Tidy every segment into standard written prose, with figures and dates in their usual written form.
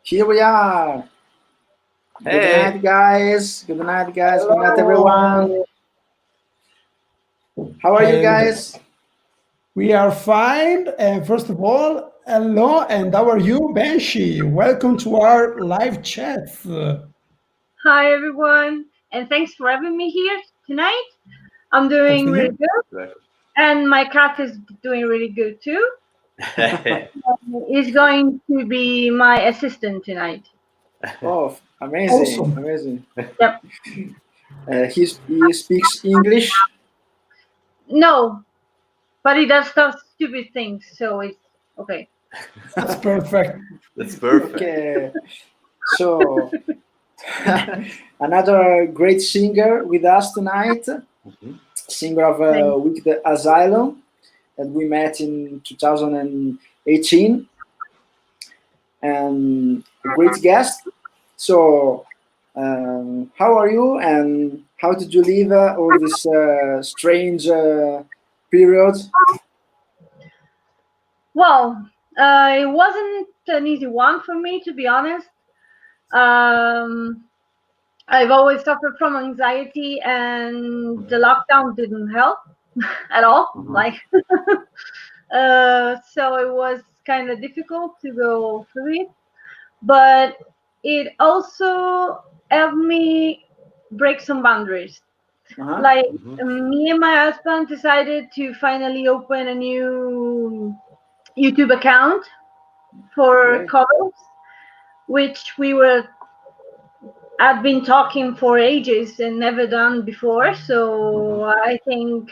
Here we are. Good Hey, night, guys. Good night, guys. Good night, Hello. everyone. How are you And guys? we are fine. And first of all, hello. And how are you, Banshee? Welcome to our live chat. Hi everyone, and thanks for having me here tonight. I'm Thanks doing to really you. good, and my cat is doing really good too. He's going to be my assistant tonight. Oh, amazing, Awesome. amazing. Yep. He speaks English. No, but he does stuff stupid things, so it's okay. That's perfect. that's perfect. Okay. So another great singer with us tonight. Mhm. Singer of Thanks. with the ASYLUM that we met in 2018, and a great guest. So, how are you, and how did you live all this strange period? Well, it wasn't an easy one for me, to be honest. Um, I've always suffered from anxiety, and the lockdown didn't help at all. Mhm. Like, so it was kind of difficult to go through it, but it also helped me break some boundaries. Uh-huh. Like, Mhm. me and my husband decided to finally open a new YouTube account for Great. covers, which we were I've been talking for ages and never done before. So Mhm. I think,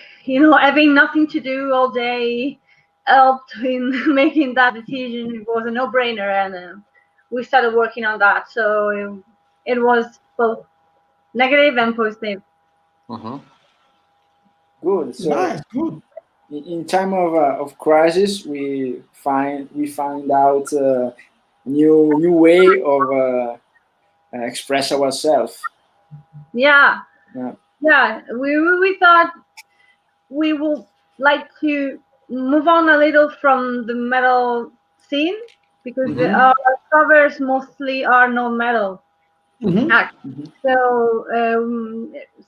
having nothing to do all day helped in making that decision. It was a no-brainer, and we started working on that. So it was both negative and positive. Mhm. Good. So, Nice, good. in time of crisis, we find out new way of express ourselves. Yeah, Yeah. yeah. We thought we would like to move on a little from the metal scene because Mhm. our covers mostly are no metal Hmm. act. Mhm. So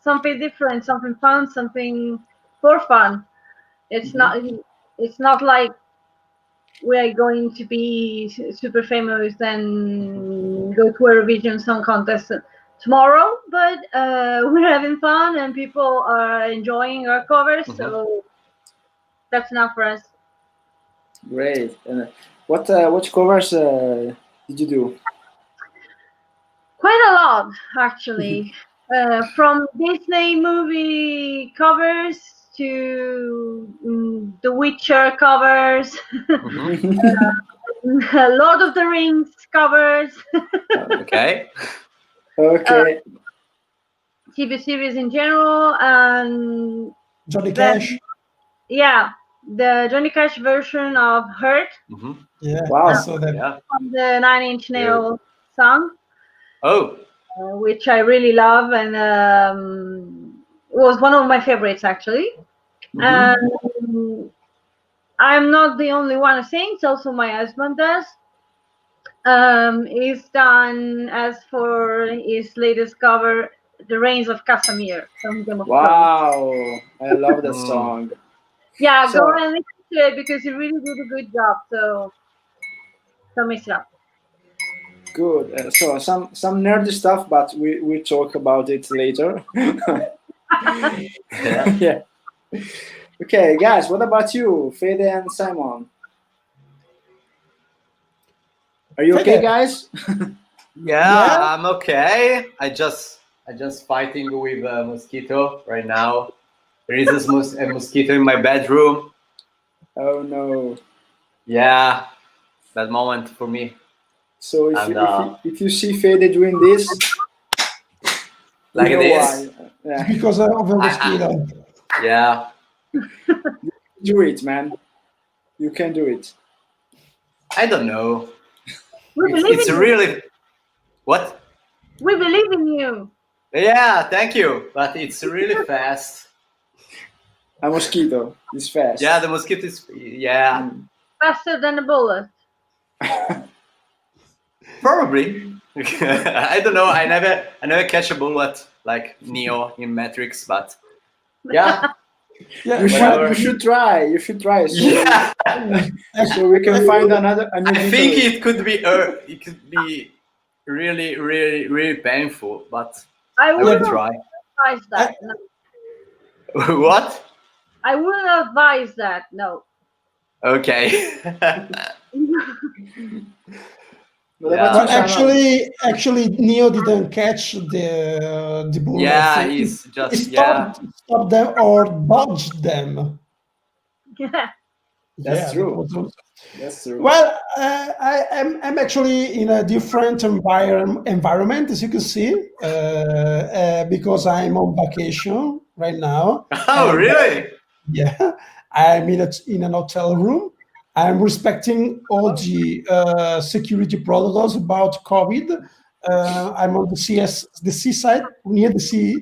something different, something fun, something for fun. It's Mhm. not it's not like we're going to be super famous and go to a Eurovision Song Contest tomorrow, but we're having fun and people are enjoying our covers, Mhm. so that's enough for us. Great. What covers did you do? Quite a lot, actually. From Disney movie covers to The Witcher covers, Mhm. Lord of the Rings covers, Okay. uh, Okay. TV series in general, and Johnny then, Cash. yeah, the Johnny Cash version of Hurt Mhm. Yeah, I Wow. saw that. Yeah. from the Nine Inch Good. Nails song, Oh. which I really love, and was one of my favorites actually. Mhm. And I'm not the only one who sings; also my husband does. He's done as for his latest cover, "The Reigns of Casimir" from Game of Thrones. Wow. I love that Mm. song. Yeah, go So and listen to it because he really did a good job. So don't miss it up. good. So some nerdy stuff, but we talk about it later. Yeah. Yeah. Okay, guys. What about you, Fede and Simon? Are you okay, Fede. guys? Yeah, Yeah. I'm okay. I just fighting with a mosquito right now. There is a mosquito in my bedroom. Oh no. Yeah, that moment for me. So if And you if you, if you see Fede doing this, you like know this, why. It's Yeah. because of a I mosquito. yeah, Do it, man. You can do it. I don't know. We believe It's in you. really what? We believe in you. Yeah, thank you. But it's really fast. A mosquito is Yeah, fast. the mosquito is yeah. Mm. Faster than a bullet. Probably. I don't know. I never catch a bullet like Neo in Matrix, but yeah. Yeah, You should Whatever. you should try. You should try. So Yeah. so we can find a new I think guitarist. it could be really, really, really painful, but I I will wouldn't try. advise that. No. What? I wouldn't advise that. No. Okay. What Yeah. about well, you, Shannon? actually, Neo didn't catch the bullets. Yeah, He he's just stopped them or dodged them. That's Yeah, that true. was also. That's true. Well, I'm actually in a different environment, as you can see, because I'm on vacation right now, Oh, and really? yeah, I'm in an hotel room. I'm respecting all the security protocols about COVID. I'm on the seaside, near the sea,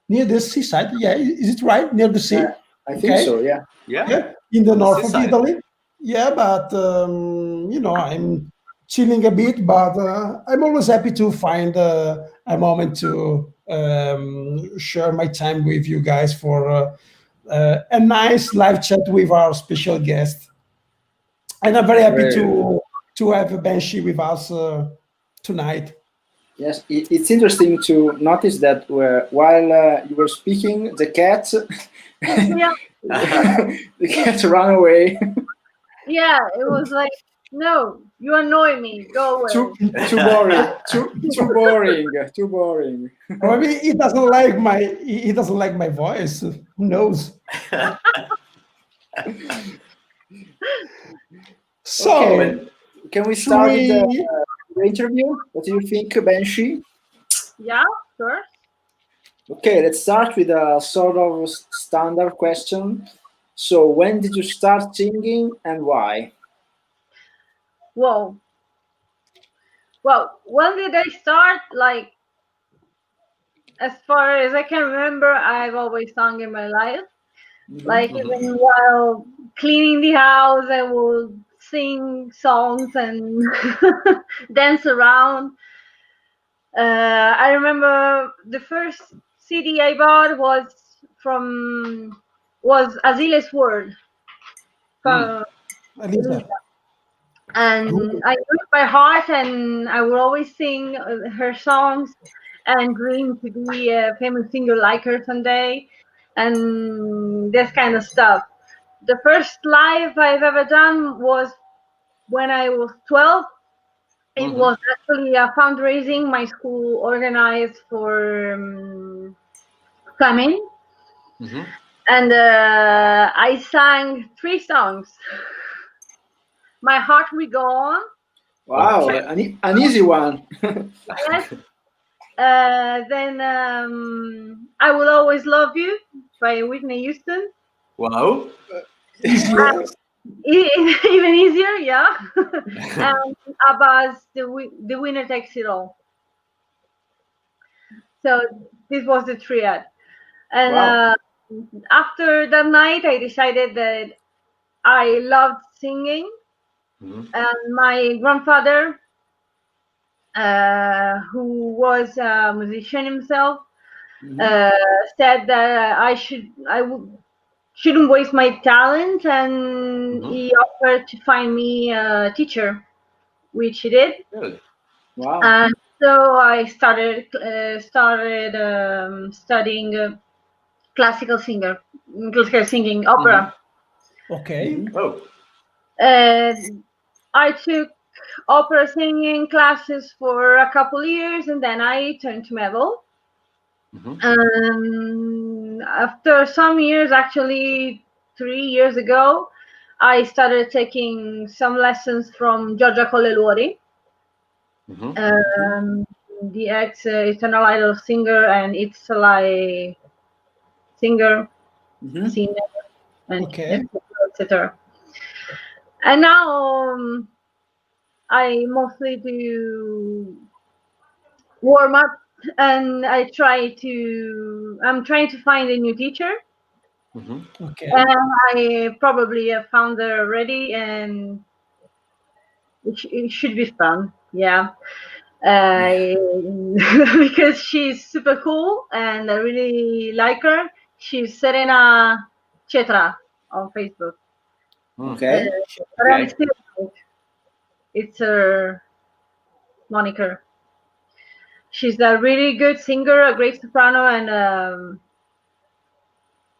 near the seaside. Yeah, is it right? Near the Uh, sea. I think Okay. so. Yeah. Yeah, Yeah, in the on the north of seaside. Italy. Yeah, but I'm chilling a bit. But I'm always happy to find a moment to share my time with you guys for a nice live chat with our special guest. And I'm very happy Great. to have Banshee with us tonight. Yes, it's interesting to notice that while you were speaking, the cat, Yeah. the cat ran away. Yeah. It was like, no, you annoy me. Go away. Too boring. Too boring. Too boring. Probably he doesn't like my voice. Who knows? So Okay, can we should start with we? the interview? What do you think, Banshee? Yeah. Sure. Okay, let's start with a sort of standard question. So, when did you start singing and why? Whoa. Well, when did I start? Like, as far as I can remember, I've always sung in my life. Like, Mhm. even while cleaning the house, I will sing songs and dance around. I remember the first CD I bought was Azile's Word from Elisa. Elisa. And I knew it by heart, and I would always sing her songs and dream to be a famous singer like her someday, and this kind of stuff. The first live I've ever done was when I was 12. It was actually a fundraising my school organized for Flamin, Mhm. and I sang 3 songs. My Heart Will Go On. Wow, Okay. an easy one. Yes. Then I Will Always Love You by Whitney Houston. Wow. Easier. Even easier, yeah. And Abba's the Winner Takes It All. So this was the triad. And Wow. after that night, I decided that I loved singing. Mhm. And my grandfather, who was a musician himself, Mhm. said that shouldn't waste my talent, and Mhm. he offered to find me a teacher, which he did. Good. Wow. And so I started studying classical singing, opera. Okay. Mhm. Oh. Uh, I took opera singing classes for a couple years, and then I turned to metal. Mhm. After some years, actually 3 years ago, I started taking some lessons from Giorgia Colleluori, Mhm. um, the ex Eternal Idol singer and Itzalai singer, Mhm. singer, and Okay. etc. etc. And now I mostly do warm up, and I'm trying to find a new teacher, Mhm. Okay. and I probably have found her already, and it should be fun. Yeah. Uh, because she's super cool and I really like her. She's Serena Chetra on Facebook. Okay. But I'm Okay. still, it's her moniker. She's a really good singer, a great soprano, and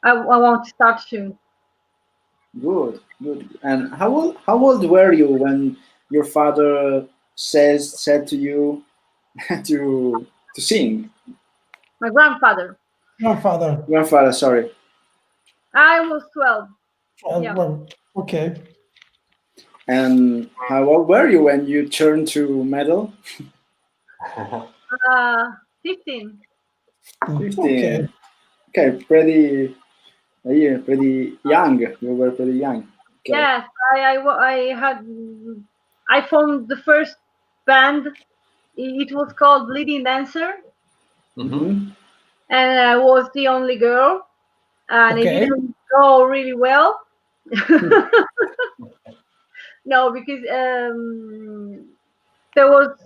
I want to start soon. Good. Good. And how old were you when your father said to you to sing? My grandfather. Grandfather. Grandfather, sorry. I was 12. Yeah. Well, okay. And how old were you when you turned to metal? 15. Okay. 15. Okay, pretty, yeah, pretty young. You were pretty young. Okay. Yes, I formed the first band. It was called Bleeding Dancer, Mm-hmm. and I was the only girl, and it Okay. didn't go really well. No, because there was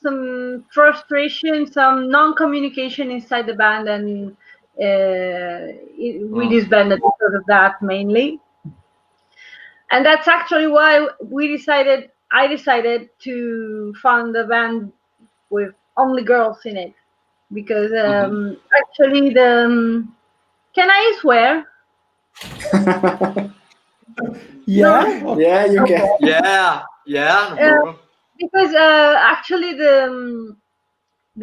some frustration, some non-communication inside the band, and we disbanded because of that mainly. And that's actually why I decided to found a band with only girls in it, because actually can I swear? Yeah. No, Okay. Yeah, you can. Yeah. Yeah. No uh, problem. because actually the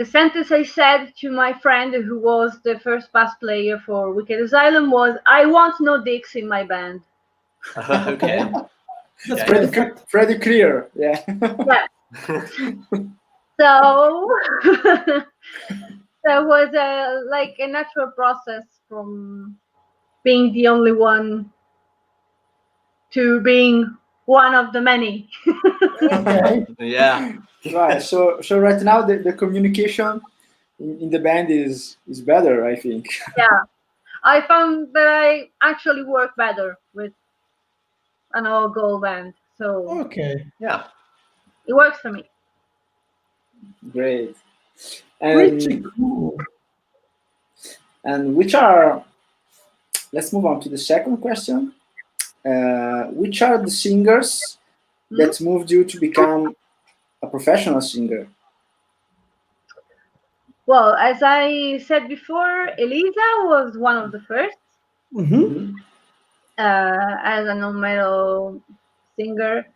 sentence I said to my friend who was the first bass player for Wicked Asylum was, "I want no dicks in my band." Okay. That's Okay. perfect. Pretty clear. Yeah. Yeah. So that was like a natural process from being the only one to being one of the many. Okay. Yeah. Right. So right now the communication in the band is better, I think. Yeah, I found that I actually work better with an all girl band, so Okay. Yeah. it works for me. Great. Pretty And cool. and which are let's move on to the second question. Which are the singers Hmm? that moved you to become a professional singer? Well, as I said before, Elisa was one of the first Mm-hmm. Mm-hmm. as a non-metal singer.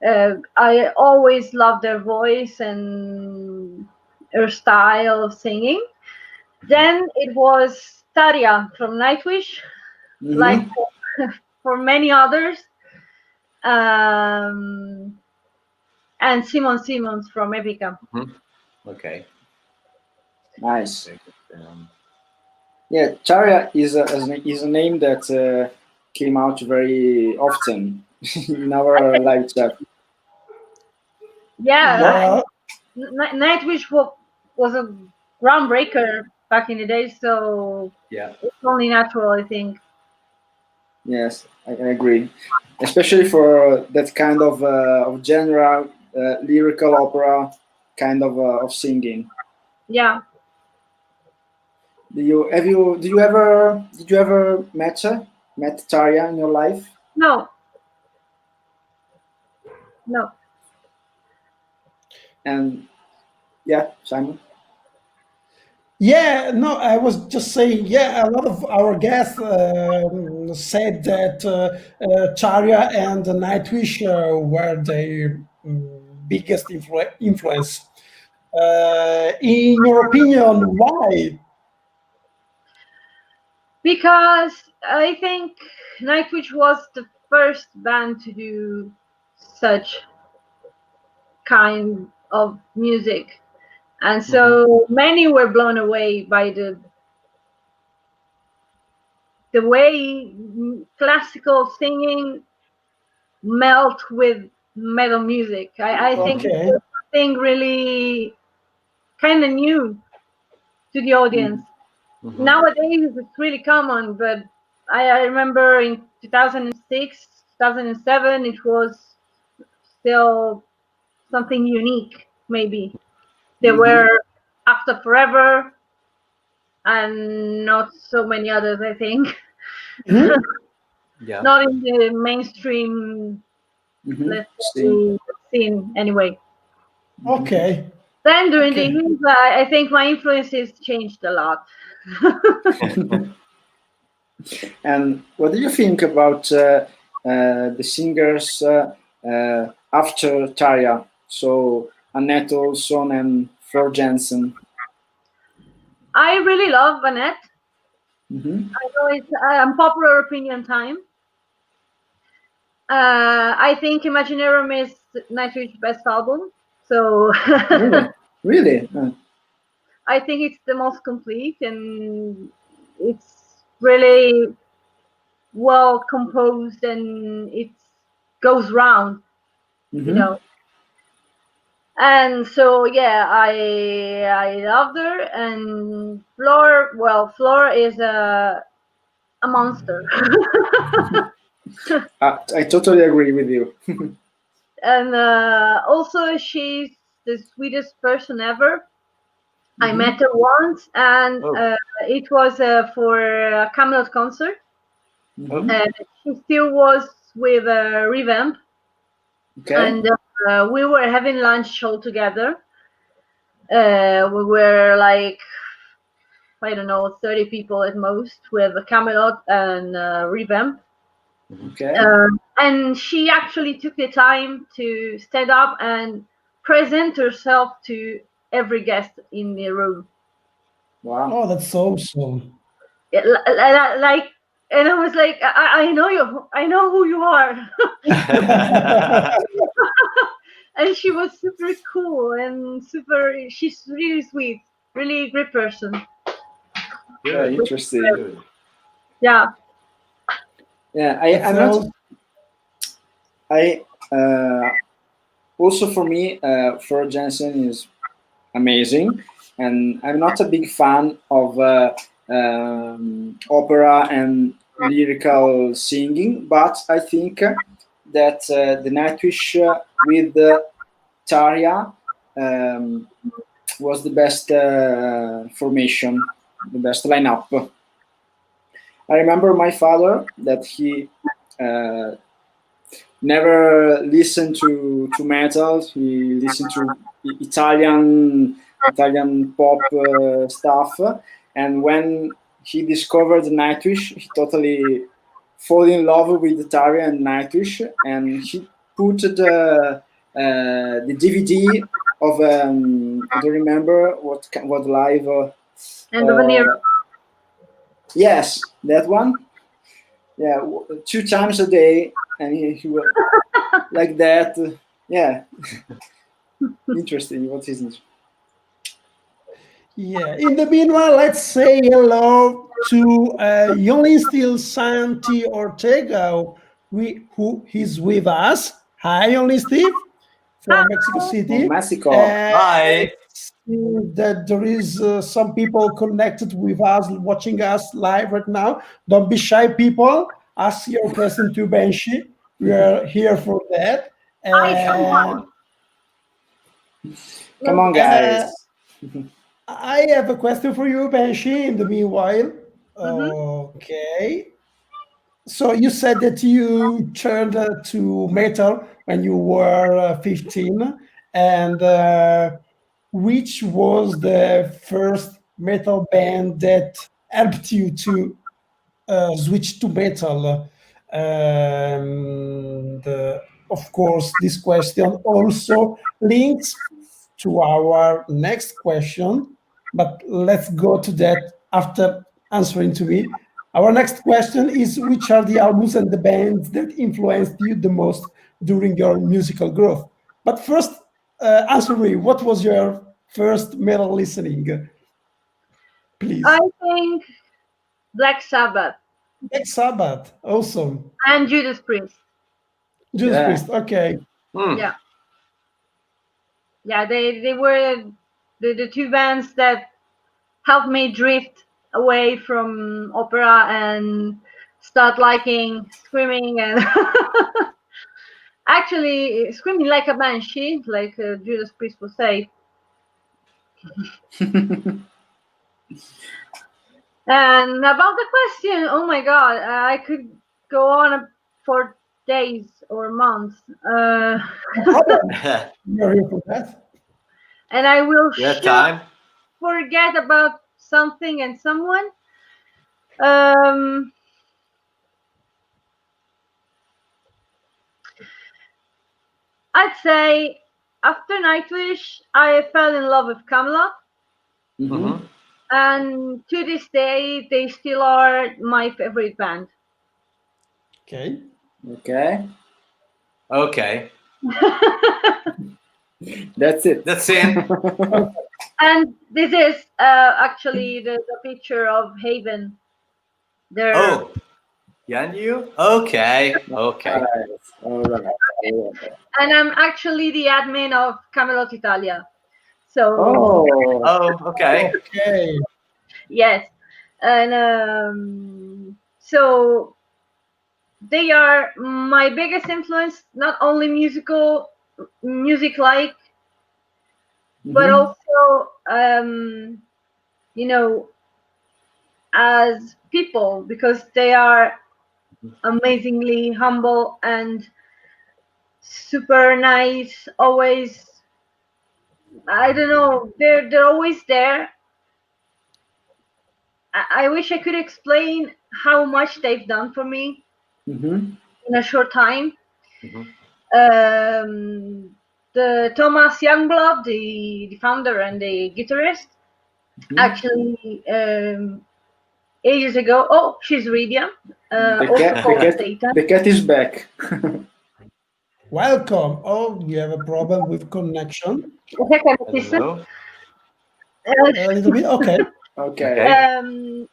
I always loved her voice and her style of singing. Then it was Taria from Nightwish, like Mm-hmm. for many others, um, and Simon Simmons from Epica. Okay. Nice. Um, Yeah, Charia is a name that came out very often in I our think, live chat. yeah, What? Yeah. Nightwish was a groundbreaker back in the day, so yeah. it's only natural, I think. Yes, I agree. Especially for that kind of genre, lyrical opera kind of singing. Yeah, Did you ever met Taria in your life? no, no. And yeah, Simon. Yeah, no, I was just saying, yeah, a lot of our guests said that Charya and Nightwish were their biggest influence. In your opinion, why? Because I think Nightwish was the first band to do such kind of music, and so many were blown away by the way classical singing melt with metal music. I think it Okay, was something really kind of new to the audience. Nowadays, it's really common, but I remember in 2006, 2007, it was still something unique. Maybe they were After Forever and not so many others, I think. Yeah. Not in the mainstream, let's say, scene anyway. Okay. Then during the Okay. years, I think my influences changed a lot. And what do you think about the singers after Tarja? So Annette Olson and Flor Jensen. I really love Annette. Mm-hmm. I know it's unpopular opinion time. I think Imaginarium is Nightwish best album. So Really? I think it's the most complete and it's really well composed and it goes round, you know. And so yeah, I loved her. And Flor is a monster. I totally agree with you. And also she's the sweetest person ever. I met her once, and it was for a Camelot concert. And she still was with Revamp, and we were having lunch all together. We were like, I don't know, 30 people at most, with Camelot and Revamp. And she actually took the time to stand up and present herself to every guest in the room. Wow. Oh, that's awesome. Like, and I was like, I know you, I know who you are. And she was super cool and she's really sweet, really great person. Yeah, interesting. Yeah. Yeah, I'm not. Also for me, Flor Jensen is amazing, and I'm not a big fan of opera and lyrical singing, but I think that the Nightwish with Tarja was the best formation, the best lineup. I remember my father that he never listened to metal. He listened to Italian pop stuff, and when he discovered Nightwish, he totally fall in love with Tarja and Nightwish, and he put the DVD of I don't remember what live. And the Vanero. Yes, that one. Yeah, 2 times a day, and he will like that. Yeah, interesting. What is it? Yeah. In the meanwhile, let's say hello to Yolin Steel Santi Ortega, who is with us. Hi, Yolin Steve from Mexico City. Mexico. Hi. That there is some people connected with us, watching us live right now. Don't be shy, people. Ask your question to BANSHEE. We are here for that. Come on, guys. I have a question for you, BANSHEE, in the meanwhile. Okay. So you said that you turned to metal when you were 15. And which was the first metal band that helped you to switch to metal? And of course, this question also links to our next question, but let's go to that after answering to me. Our next question is, which are the albums and the bands that influenced you the most during your musical growth? But first, answer me, what was your first metal listening? Please. I think Black Sabbath. Black Sabbath, awesome. And Judas Priest. Judas Priest, okay. Yeah. Yeah, they were the 2 bands that helped me drift away from opera and start liking screaming and actually screaming like a banshee, like Judas Priest would say. And about the question, oh my God, I could go on for days or months. You're here for that. And I will You have time? forget about something and someone. I'd say after Nightwish, I fell in love with Camelot. Mm-hmm. And to this day, they still are my favorite band. Okay. Okay. Okay. That's it. That's it. And this is actually the picture of Haven. There. Oh, yeah, and you? Okay. Okay. All right. And I'm actually the admin of Camelot Italia. So. Oh. Oh, okay. Okay. Yes, and so they are my biggest influence, not only music like, but also you know, as people, because they are amazingly humble and super nice. Always, I don't know, they're always there. I wish I could explain how much they've done for me in a short time. The Thomas Youngblood, the founder and the guitarist, actually ages ago. Oh, she's Ridia. The cat is back. Welcome. Oh, you have a problem with connection? Hello. A little bit. Okay. Okay.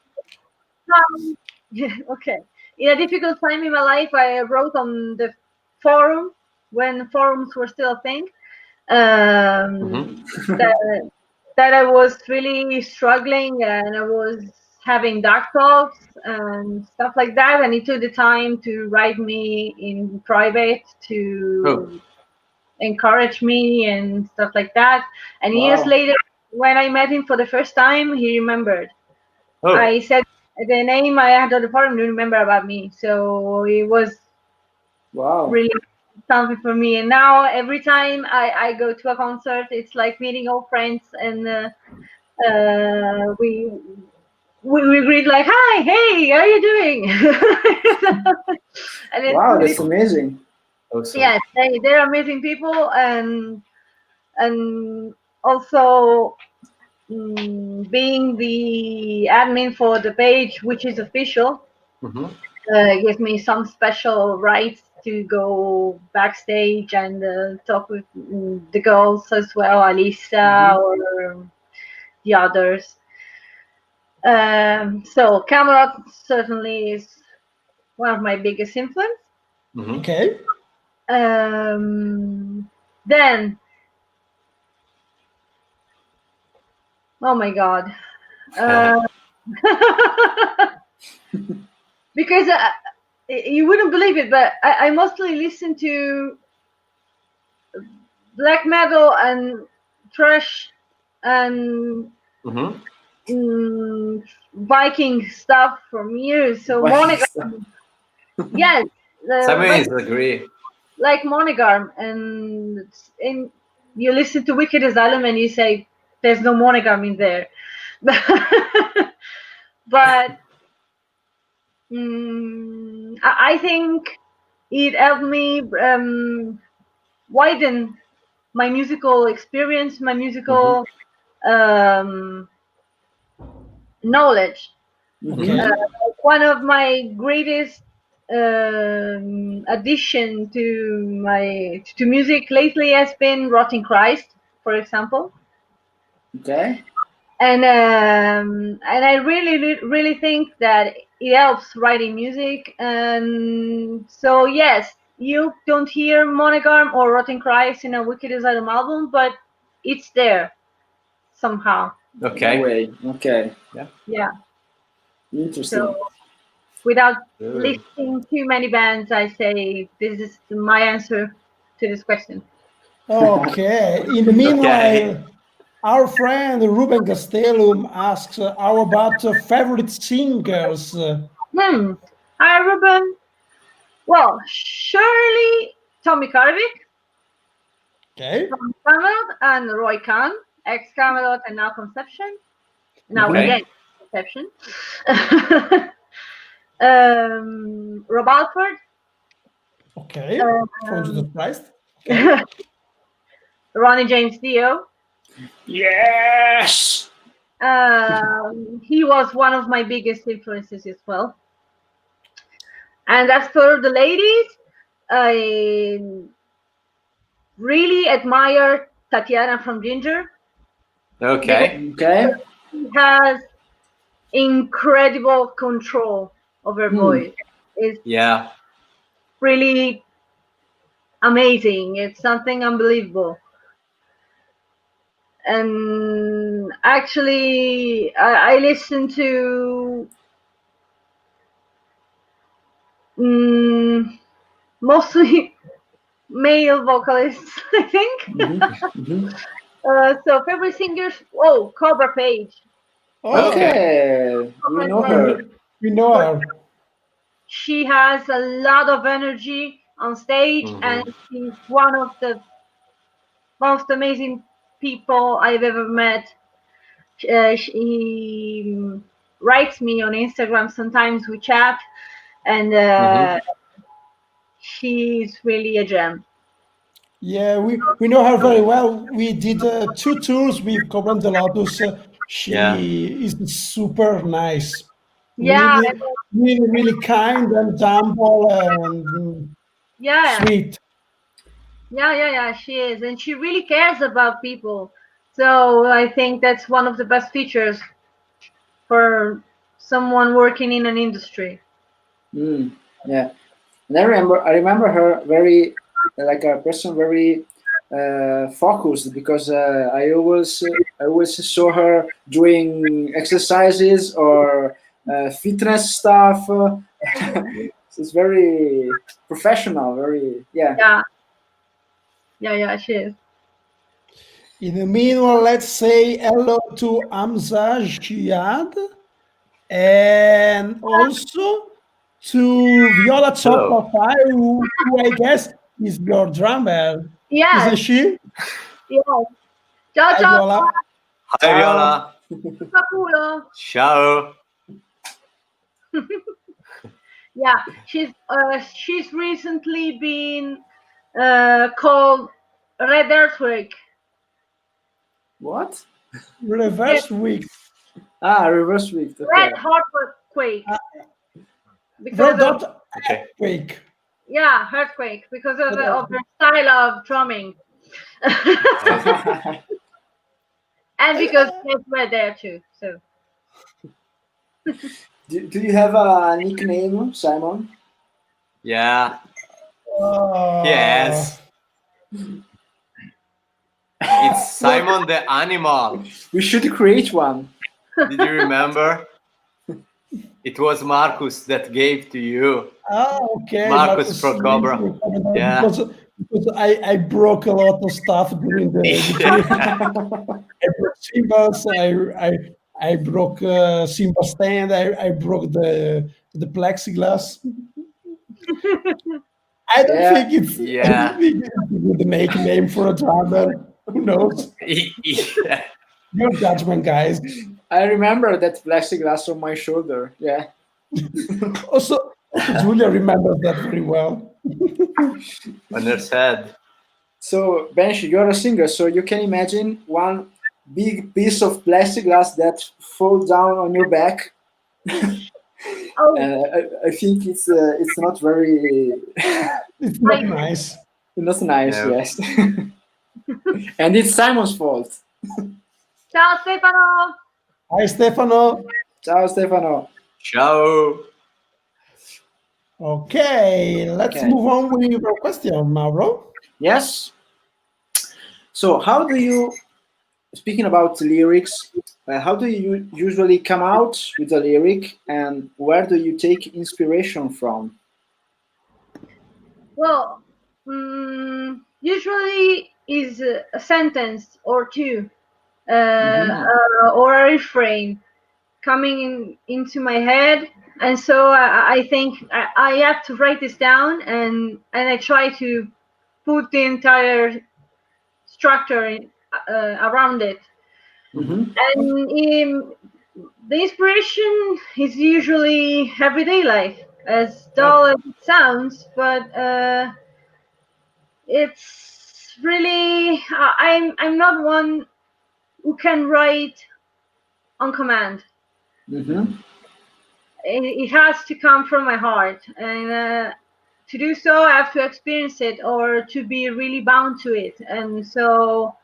Okay. In a difficult time in my life, I wrote on the forum when forums were still a thing. That I was really struggling and I was having dark thoughts and stuff like that. And he took the time to write me in private to encourage me and stuff like that. And years later, when I met him for the first time, he remembered. I said the name I had on the forum, didn't remember about me. So it was really something for me. And now every time I go to a concert, it's like meeting old friends, and we greet like, "Hi, hey, how are you doing?" And it's really, that's amazing. Awesome. yes, they're amazing people, and also being the admin for the page, which is official. Gives me some special rights to go backstage and talk with the girls as well, Alisa or the others. So Camelot certainly is one of my biggest influence. Okay. Then, oh my God. Because you wouldn't believe it, but I mostly listen to black metal and thrash and Viking stuff from years. So Monogarm, yes, Simonese agree. like Monogarm, and you listen to Wicked Asylum and you say there's no Monogarm in there, but I think it helped me widen my musical experience, my musical knowledge. One of my greatest addition to music lately has been Rotting Christ, for example. Okay. And I really think that it helps writing music. And so yes, you don't hear Monogarm or Rotting Christ in a Wicked Asylum album, but it's there somehow. Okay. Okay. Yeah. Interesting. So without listing too many bands, I say this is my answer. to this question. Okay. In the meanwhile, our friend Ruben Gastelum asks, how about favorite singers? Hi, Ruben. Well, surely Tommy Karvik, Okay. from Camelot, and Roy Khan, ex-Camelot and now Conception. Now Okay. again, Conception. Rob Alford. Okay. From Jesus Christ. Okay. Ronnie James Dio. Yes. He was one of my biggest influences as well. And as for the ladies, I really admire Tatiana from Ginger. Okay. Okay. She has incredible control of her voice. It's Yeah. really amazing. It's something unbelievable. And actually, I listen to mostly male vocalists, I think. So favorite singers, Cobra Page. Okay. We know her. We know her. She has a lot of energy on stage, and she's one of the most amazing people I've ever met. She writes me on Instagram, sometimes we chat, and she's really a gem. Yeah, we know her very well. We did 2 tours with Cobra and the Lotus. She is super nice. Yeah, Really kind and humble and sweet. Yeah, she is, and she really cares about people. So I think that's one of the best features for someone working in an industry. Yeah, and I remember her very like a person very focused, because I always saw her doing exercises or fitness stuff. It's very professional. Very Yeah, she is. In the meanwhile, let's say hello to Hamza Jihad and also to Viola Hello. Chopra, who I guess is your drummer. Yes. Isn't she? Yes. Ciao, Hi, ciao. Viola. Hi, Viola. Culo. Ciao. Yeah, she's recently been called Red Earthquake. What? Reverse week. Reverse week. Okay. Red Heartquake. Because Red of, dot Okay. week. yeah, Earthquake, because of her style of drumming. And because we're there too. So. Do you have a nickname, Simon? Yeah. Yes. It's Simon the Animal. We should create one. Did you remember? It was Marcus that gave to you. Oh, okay. Marcus Pro Cobra. Yeah. Because I broke a lot of stuff during the I broke cymbals. I broke cymbal stand. I broke the plexiglass. I don't think it's a good nickname for a drummer. Who knows? Yeah. Your judgment, guys. I remember that plexiglass on my shoulder. Yeah. Also, Julia remembers that very well. On her head. So, Banshee, you're a singer, so you can imagine one big piece of plexiglass that falls down on your back. I think it's not very. It's not nice. Not nice, No. yes. And it's Simon's fault. Ciao, Stefano. Hi, Stefano. Ciao, Stefano. Ciao. Okay, let's move on with your question, Mauro. Yes. So, how do you, speaking about lyrics, how do you usually come out with a lyric, and where do you take inspiration from? Well, usually is a sentence or two, Mhm. or a refrain coming into my head, and so I think I have to write this down, and I try to put the entire structure around it. Mhm. And the inspiration is usually everyday life, as dull as it sounds, but it's really I'm not one who can write on command. Mhm. It has to come from my heart, and to do so, I have to experience it or to be really bound to it, and so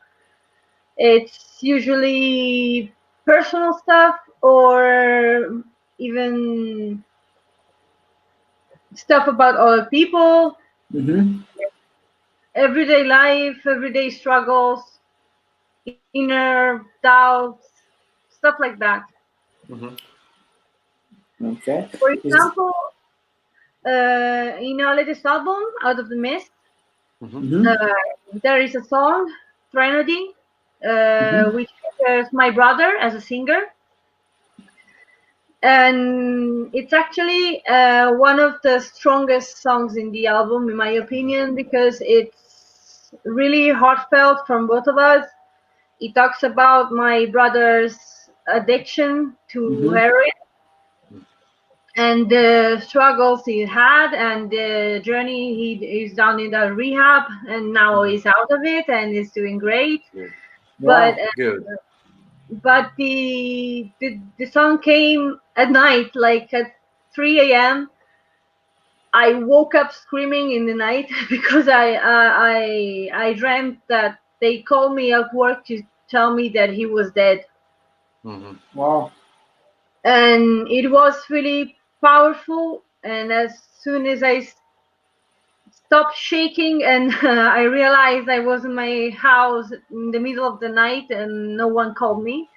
it's usually personal stuff or even stuff about other people, Mhm. everyday life, everyday struggles, inner doubts, stuff like that. Okay. For Is example, in our latest album, Out of the Mist, Mhm. there is a song, Threnody, Mhm. which features my brother as a singer. And it's actually one of the strongest songs in the album, in my opinion, because it's really heartfelt from both of us. It talks about my brother's addiction to Mhm. heroin and the struggles he had and the journey he is done in the rehab, and now he's out of it and is doing great. But Wow. Good. the song came at night, like at 3 a.m. I woke up screaming in the night because I dreamt that they called me at work to tell me that he was dead, Wow. and it was really powerful. And as soon as I stopped shaking and I realized I was in my house in the middle of the night and no one called me,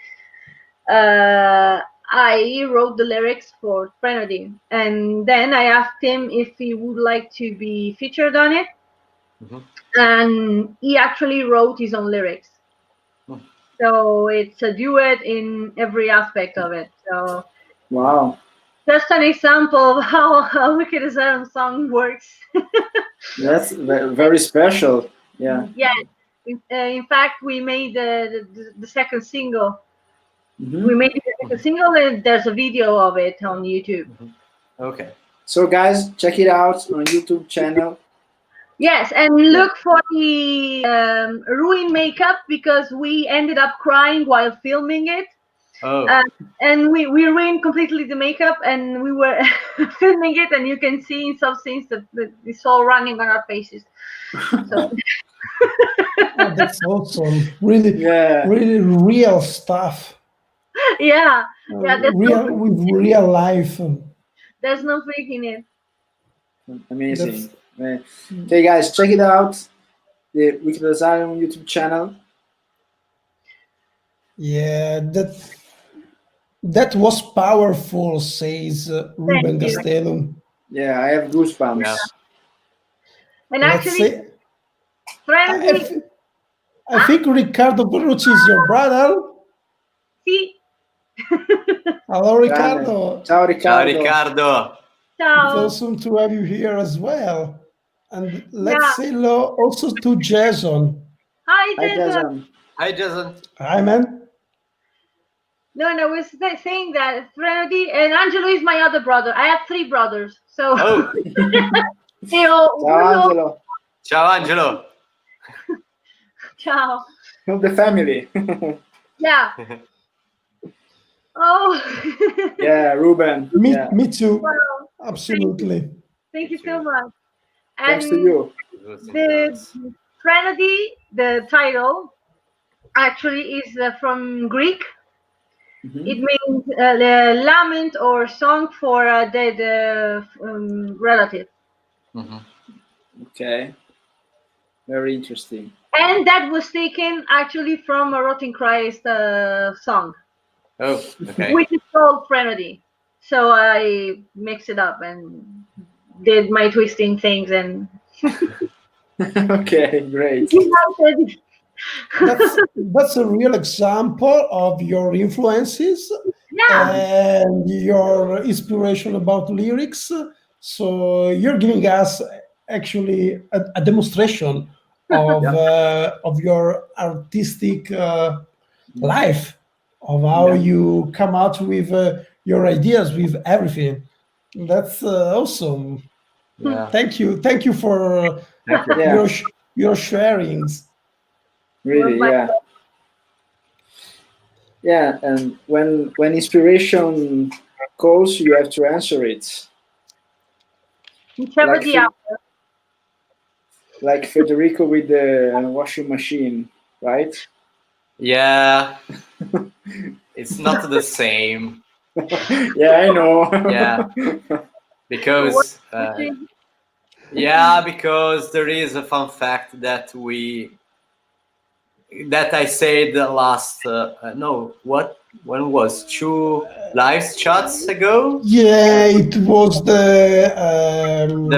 I wrote the lyrics for Threnody, and then I asked him if he would like to be featured on it, and he actually wrote his own lyrics. So it's a duet in every aspect of it. So Wow. just an example of how a Wicked Asylum song works. That's very special. Yeah. Yeah. In fact, we made the second single. We Mhm. made the second single, and there's a video of it on YouTube. Okay. So guys, check it out on YouTube channel. Yes, and look for the ruined makeup because we ended up crying while filming it. Oh. And we ruined completely the makeup, and we were filming it, and you can see in some scenes that it's all running on our faces. So Oh, that's awesome. Really, Yeah. really real stuff. yeah, Real with real life. there's no fake in it. Amazing. That's Okay, guys, check it out. The Wicked Asylum YouTube channel. yeah. That was powerful, says Thank Ruben you. Gastelum. Yeah, I have goosebumps. And Let's actually, say, I, Threnody, I think Riccardo Berrucci is your brother. see, Hello, Grande. Riccardo. Ciao, Ciao, Riccardo. Riccardo. It's ciao. awesome to have you here as well. And let's Yeah. say hello also to Jason. Hi, Hi, Jason. Jason. Hi, Jason. Hi, man. No, I was saying that Threnody and Angelo is my other brother. I have three brothers, so Oh, they all Ciao, we all Angelo. ciao, Angelo. ciao. Of the family. Yeah. Oh. Yeah, Ruben. Yeah. Me too. Well, Absolutely. thank you so much. Thanks to And you. the Threnody, the title, actually is from Greek. Mhm. It means the lament or song for a dead relative. Okay. Very interesting. And that was taken actually from a Rotten Christ song, Oh, okay. which is called Threnody. So I mixed it up and did my twisting things, and Okay, great. United. That's a real example of your influences Yeah. and your inspiration about lyrics. So you're giving us actually a demonstration of your artistic life, of how Yeah. you come out with your ideas, with everything. That's awesome. Yeah. Thank you for Thank you. Yeah, your sharings. Was really, my yeah. Yeah, and when inspiration calls, you have to answer it. whichever Like the hour. like Federico with the washing machine, right? Yeah. It's not the same. Yeah, I know. Yeah. Because because there is a fun fact that I said the last no, what, when was 2 live shots ago, Yeah, it was the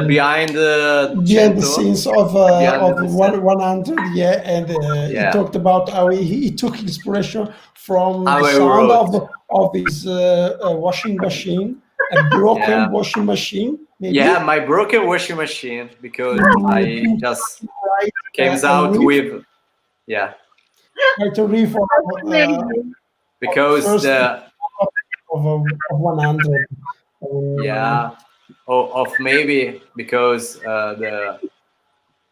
behind the behind the cento, scenes behind of the cento. 100. Yeah, and he Yeah, talked about how he took inspiration from the how I sound wrote. of his washing machine, a broken Yeah, washing machine, yeah, maybe. my broken washing machine, because I To just write came a out riff, with, yeah, write a riff Amazing. of the because first the, of 100. yeah, of maybe because the,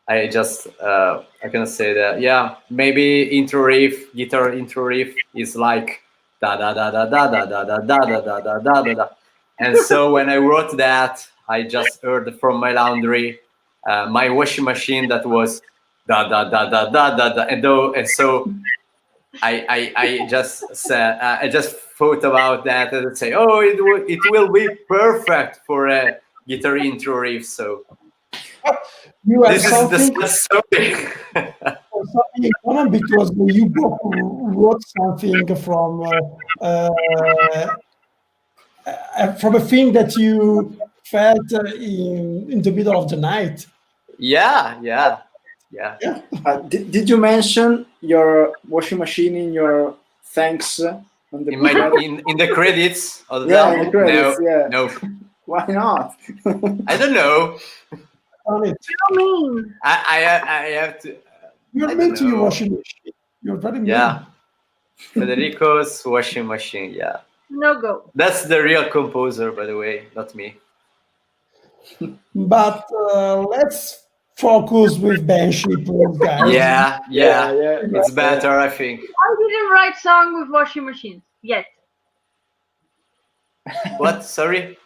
I just I can say that, yeah, maybe intro riff, guitar intro riff is like da da da da da da da da da da da da da da da. And so when I wrote that, I just heard from my laundry, my washing machine, that was da da da da da da da, and so I just said, I just thought about that and say, oh, it will be perfect for a guitar intro riff. So You have this is the something sad story. something in common because you both wrote something from a thing that you felt in the middle of the night. Yeah, yeah, yeah. Yeah, Did you mention your washing machine in your thanks on the In my credit? in the credits of the Yeah, in the album, credits. no, Yeah. no, Why not? I don't know. on it. I mean, I have to. You're I don't mean to your know. washing machine. You're very Yeah, mean. Federico's washing machine. Yeah, no go. that's the real composer, by the way, not me. But let's focus with Banshee, please, guys. Yeah, Yeah, yeah, yeah, it's yeah. better, I think. I didn't write song with washing machines yet. What? Sorry.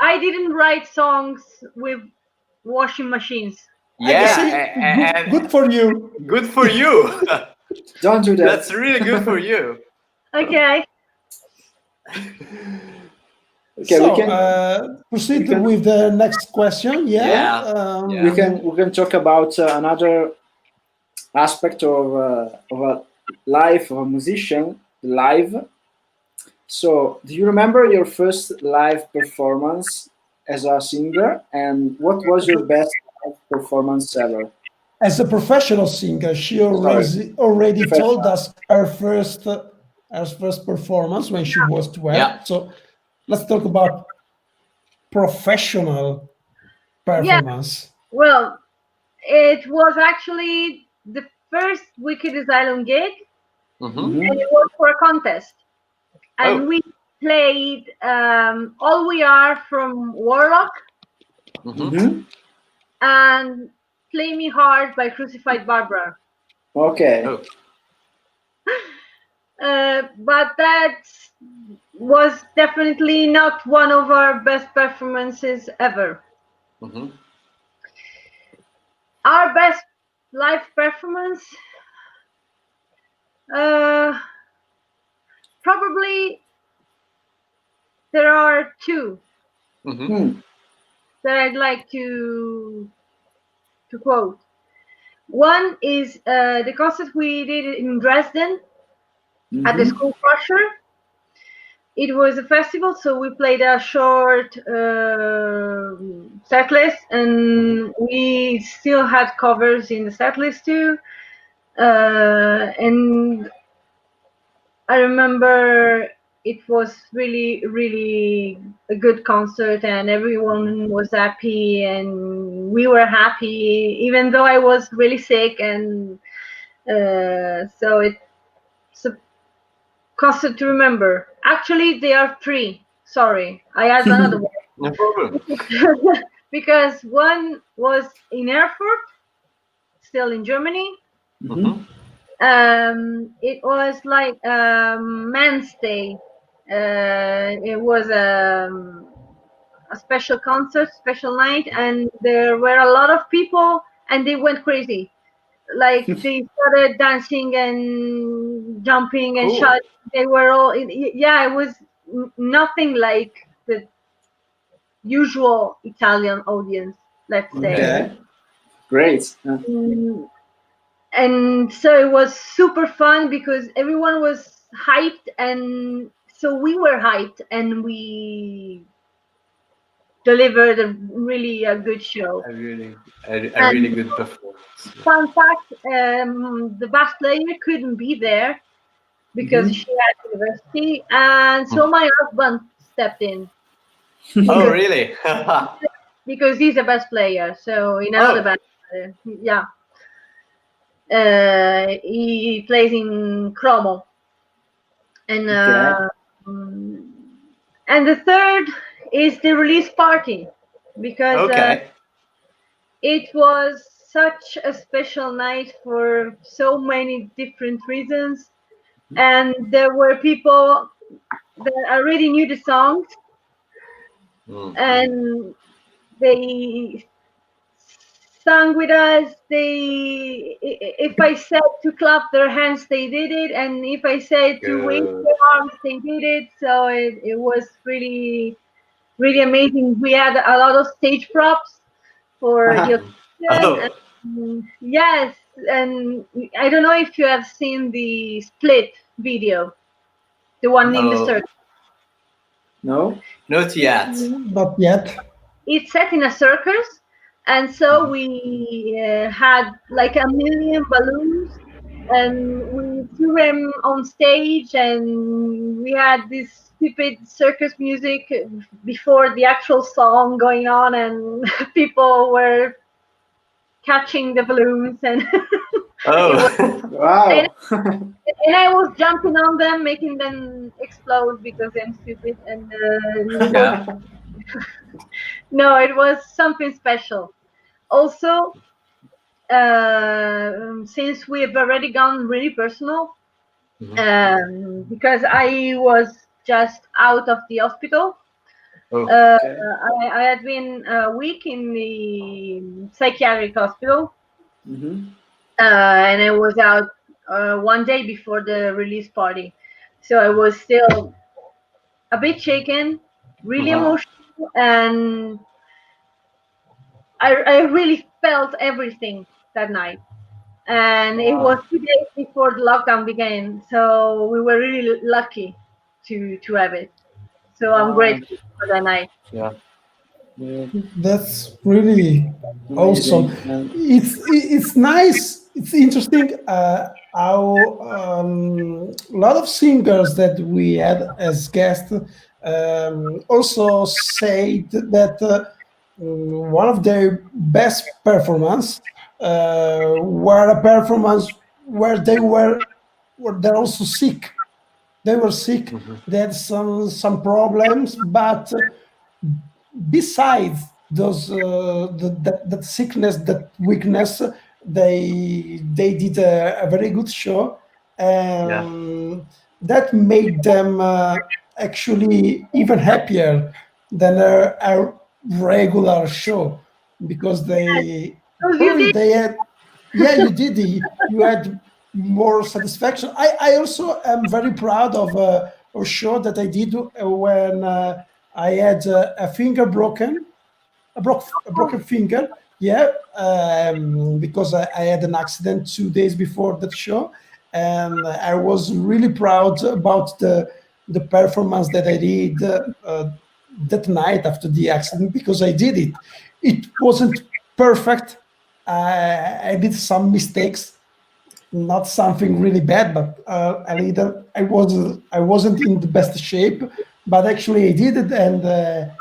I didn't write songs with washing machines. I Yeah, say good for you. good for you. Don't do that. That's really good for you. Okay. Okay, So we can proceed we can- with the next question. Yeah. Yeah, yeah. we can talk about another aspect of a life of a musician, live. So, do you remember your first live performance as a singer, and what was your best live performance ever? As a professional singer, she Sorry, already told professional. us her first performance when she was 12. Yeah. So let's talk about professional Yeah. performance. Well, it was actually the first Wicked Asylum gig, Mm-hmm. and Mm-hmm. it was for a contest. And Oh. we played All We Are from Warlock Mm-hmm. Mm-hmm. and Play Me Hard by Crucified Barbara. Okay. Oh. But that was definitely not one of our best performances ever. Mm-hmm. Our best live performance, probably there are two Mm-hmm. Hmm. that I'd like to quote. One is the concert we did in Dresden at the Mm-hmm. School Crusher. it was a festival, so we played a short set list, and we still had covers in the set list too. And I remember it was really, really a good concert, and everyone was happy, and we were happy, even though I was really sick. And so it's a concert to remember. Actually, there are 3. Sorry, I had another one. No problem. Because one was in Erfurt, still in Germany. Mhm. It was like Men's Day. It was a special concert, special night, and there were a lot of people, and they went crazy. Like they started dancing and jumping and Cool. shouting. They were all, yeah, it was nothing like the usual Italian audience, let's say. Okay. Great. And so it was super fun because everyone was hyped, and so we were hyped, and we delivered a really good show. A really good performance. Fun fact, the bass player couldn't be there because she had university, and so my husband stepped in. Oh, really? Because he's a bass player, so in another band, yeah. He plays in Chromo. And and the third is the release party, because it was such a special night for so many different reasons, and there were people that already knew the songs, and they sang with us. If I said to clap their hands, they did it, and if I said to wave their arms, they did it. So it was really, really amazing. We had a lot of stage props for the occasion. Yes, and I don't know if you have seen the Split video, the one in the circus. No, not yet. Not yet. It's set in a circus. And so we had like 1 million balloons, and we threw them on stage, and we had this stupid circus music before the actual song going on, and people were catching the balloons, and wow. And I was jumping on them, making them explode because I'm stupid. And no, it was something special. Also, since we've already gone really personal, because I was just out of the hospital. I had been a week in the psychiatric hospital, and I was out 1 day before the release party. So I was still a bit shaken, really emotional, and I really felt everything that night. And it was 2 days before the lockdown began, so we were really lucky to have it. So I'm grateful for that night. Yeah. That's really awesome. It's nice. It's interesting how a lot of singers that we had as guests also said that one of their best performance were a performance where they're also sick. They were sick. They had some problems, but besides those that sickness, that weakness, they did a very good show, and that made them actually even happier than a regular show, because they had, you did, you had more satisfaction. I also am very proud of a show that I did when I had a finger broken, a broken finger, because I had an accident 2 days before that show, and I was really proud about the the performance that I did that night after the accident, because I did it. It wasn't perfect. I did some mistakes, not something really bad, but a little. I wasn't in the best shape, but actually I did it, and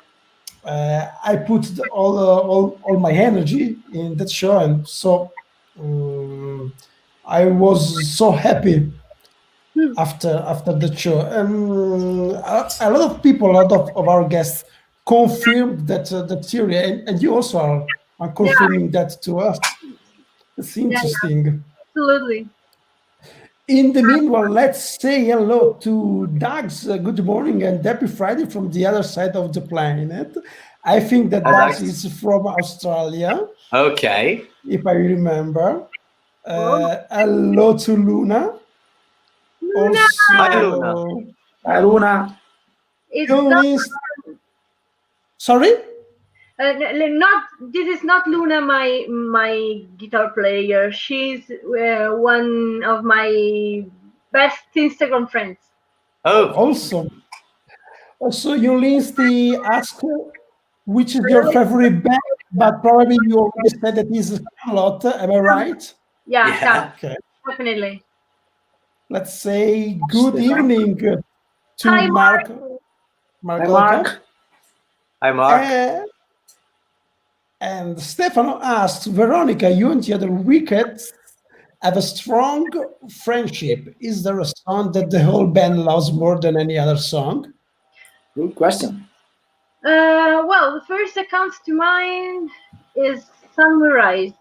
I put all my energy in that show, and so I was so happy after the show. A lot of people, a lot of our guests confirmed that theory, and you also are Yeah, confirming that to us. It's yeah, interesting. absolutely. In the meanwhile, let's say hello to Dags. Good morning and happy Friday from the other side of the planet. I think that Hi, Dags Dax. is from Australia, Okay. if I remember. Oh, Hello to Luna. Luna! Hi, Luna. Also, Aruna, It's not, Yunis. Sorry? not, this is not Luna, my guitar player. She's one of my best Instagram friends. Oh, Also, Yunis, the ask which is your Really? favorite band, but probably you already said that is Camelot. Am I right? Yeah, yeah. Okay. definitely. Let's say good Stefan. evening to Hi, Mark. Mark. Mark, Hi, welcome. Mark. Hi, Mark. And Stefano asked, Veronica, you and the other Wicked have a strong friendship. Is there a song that the whole band loves more than any other song? Good question. Well, the first that comes to mind is Sunrise,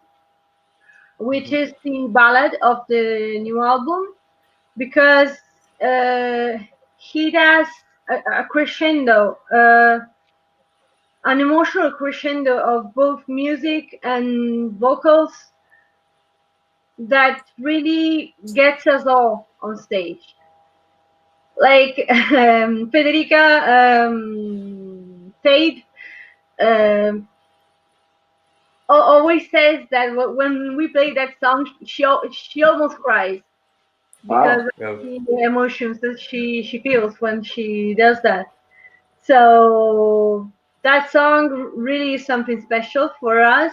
which is the ballad of the new album, because uh, he has a crescendo, an emotional crescendo of both music and vocals that really gets us all on stage. Like Federica Fade um, always says that when we play that song, she almost cries because Wow. of the emotions that she feels when she does that. So that song really is something special for us,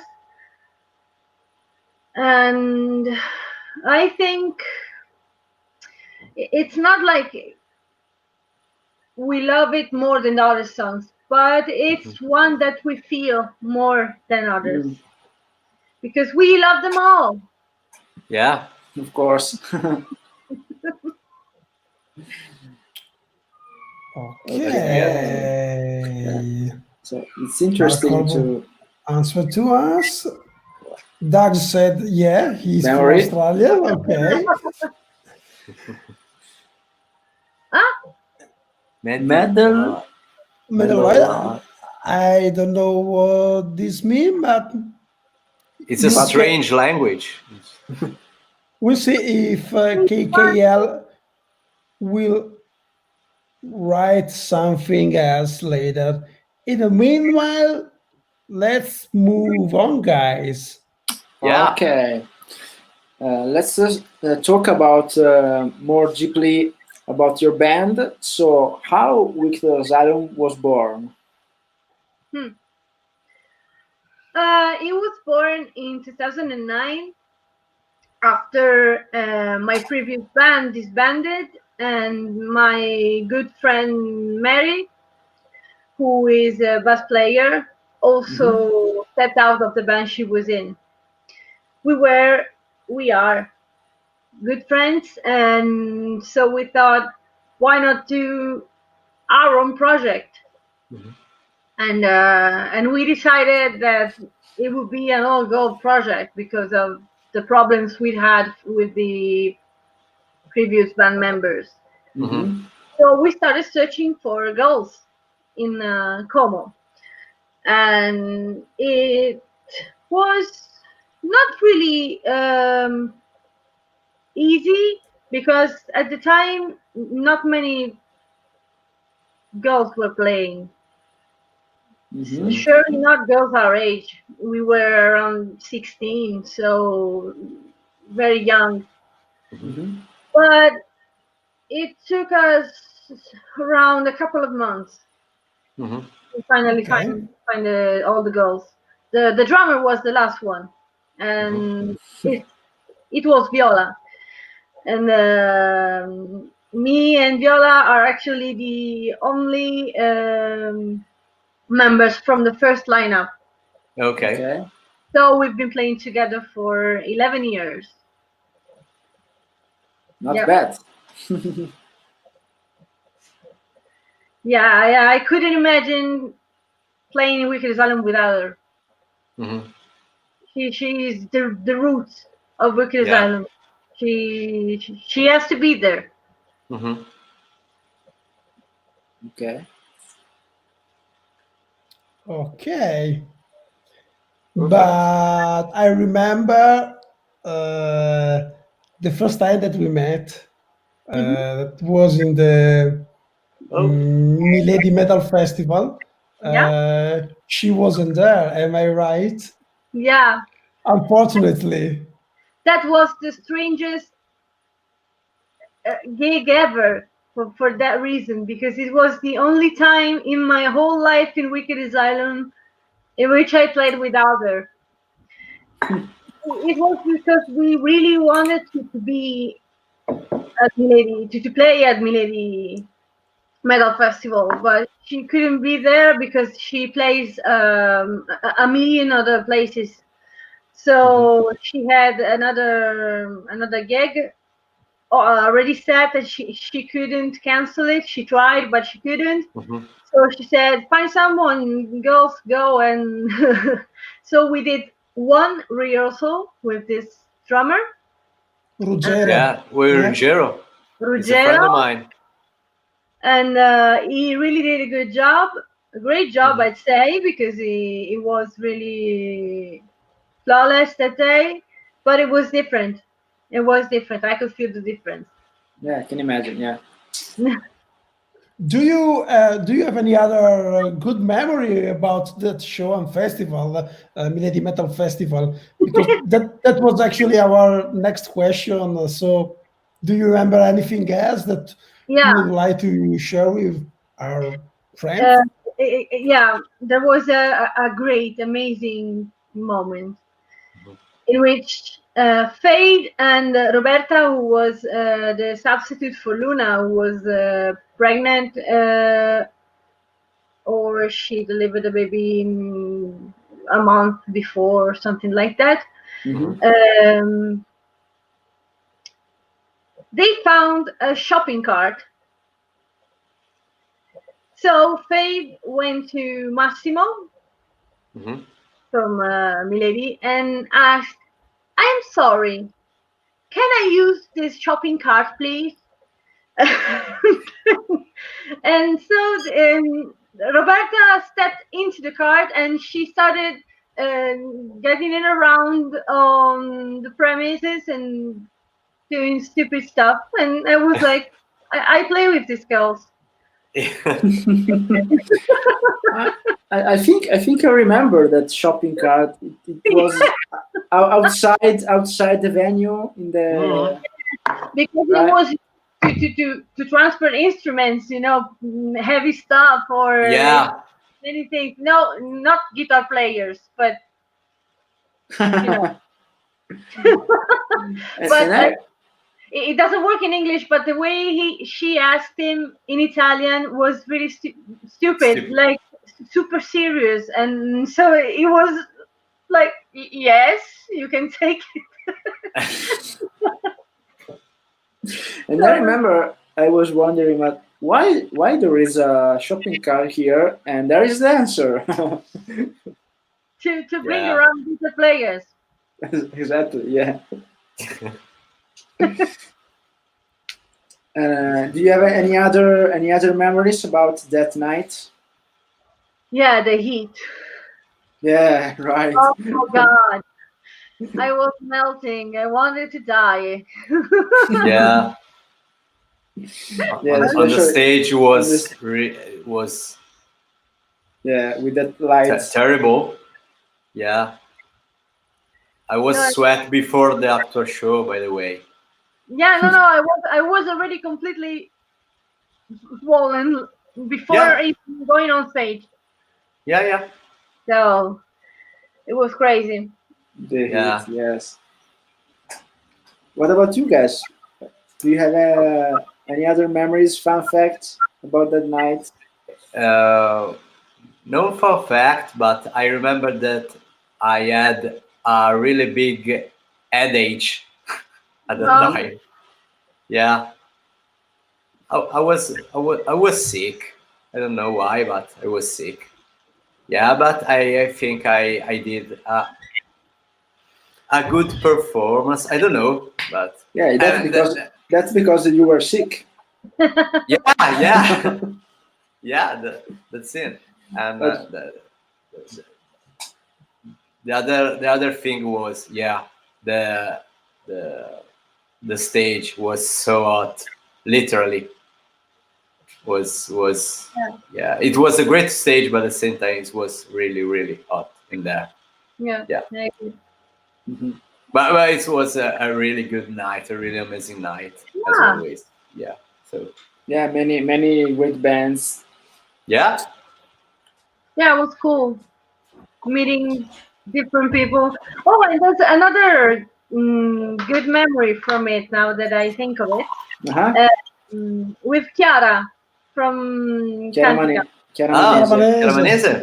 and I think it's not like we love it more than other songs, but it's one that we feel more than others Mm, because we love them all. Yeah. of course. Okay. Yeah. Okay. So it's Mark interesting Orban to answered to us. Doug said, yeah, he's from memory. Australia. Okay. Ah, Medal. Meanwhile, I don't know what this means, but It's a you can. strange language. We'll see if KKL will write something else later. In the meanwhile, let's move on, guys. Yeah. Okay. Let's just talk about more deeply about your band. So, how Wicked Asylum was born? hmm. It was born in 2009 after my previous band disbanded, and my good friend Mary, who is a bass player, also stepped out of the band she was in. We are good friends, and so we thought, why not do our own project? And we decided that it would be an all gold project because of the problems we'd had with the previous band members. Mm-hmm. So we started searching for girls in Como, and it was not really easy because at the time not many girls were playing. Mm-hmm. Surely not girls our age. We were around 16, so very young. Mm-hmm. But it took us around a couple of months. Hmm. We finally find all the girls. The drummer was the last one, and it was Viola. And me and Viola are actually the only members from the first lineup. Okay. So we've been playing together for 11 years. Not bad. Yeah, I couldn't imagine playing in Wicked Asylum without her. Hmm. She is the roots of Wicked Asylum. She has to be there. Hmm. Okay. Okay. Perfect. But I remember the first time that we met. That was in the Milady Metal Festival. Yeah. She wasn't there. Am I right? Yeah. Unfortunately. That was the strangest gig ever for that reason, because it was the only time in my whole life in Wicked Asylum in which I played without her. It was because we really wanted to be at Milady, to play at Milady Metal Festival, but she couldn't be there because she plays a million other places. So she had another gig already set, and she couldn't cancel it. She tried, but she couldn't. So she said, "Find someone, girls, go." And so we did one rehearsal with this drummer, Ruggero. Yeah, we're Ruggero. He's a friend of mine. And he really did a good job, a great job, I'd say, because he was really flawless that day. But it was different. It was different. I could feel the difference. Yeah, I can imagine. Yeah. Do you have any other good memory about that show and festival, Milady Metal Festival? Because that was actually our next question. So, do you remember anything else that you would like to share with our friends? Yeah, there was a great, amazing moment in which Fade and Roberta, who was the substitute for Luna, who was pregnant, or she delivered a baby a month before, or something like that. They found a shopping cart. So Fade went to Massimo from Milady and asked, "I'm sorry, can I use this shopping cart, please?" And so Roberta stepped into the cart and she started getting it around on the premises and doing stupid stuff. And I was like, I play with these girls. I think I remember that shopping cart. It was outside the venue in the because it was to transfer instruments, heavy stuff or anything. No, not guitar players, but but it doesn't work in English. But the way she asked him in Italian was really stupid, like super serious, and so it was like, yes, you can take it. And I remember I was wondering why there is a shopping cart here and there is the answer. to bring around the players. Exactly, yeah. Do you have any other memories about that night? Yeah, the heat. Yeah, right. Oh my God, I was melting. I wanted to die. Yeah. On the stage was with that lights. Terrible. Yeah. I was sweat before the actual show, by the way. Yeah, no, I was already completely swollen before Yeah. even going on stage. Yeah. So it was crazy. The Yeah. hit, yes. What about you guys? Do you have any other memories, fun facts about that night? No fun fact, but I remember that I had a really big headache at that Oh. time. Yeah, I was sick. I don't know why, but I was sick. Yeah, but I think I did a good performance. I don't know, but Yeah, that's because you were sick. yeah. That's it. And But the other thing was the the the stage was so hot, literally was Yeah. it was a great stage, but at the same time it was really hot in there. Yeah. Yeah. I agree. mhm. But it was a really good night, a really amazing night, as Yeah. always. Yeah, so Yeah, many great bands. yeah. Yeah, it was cool meeting different people. Oh, and there's another good memory from it now that I think of it. Uh-huh. With Chiara from Cantica, Chiaramanese. Caramanese.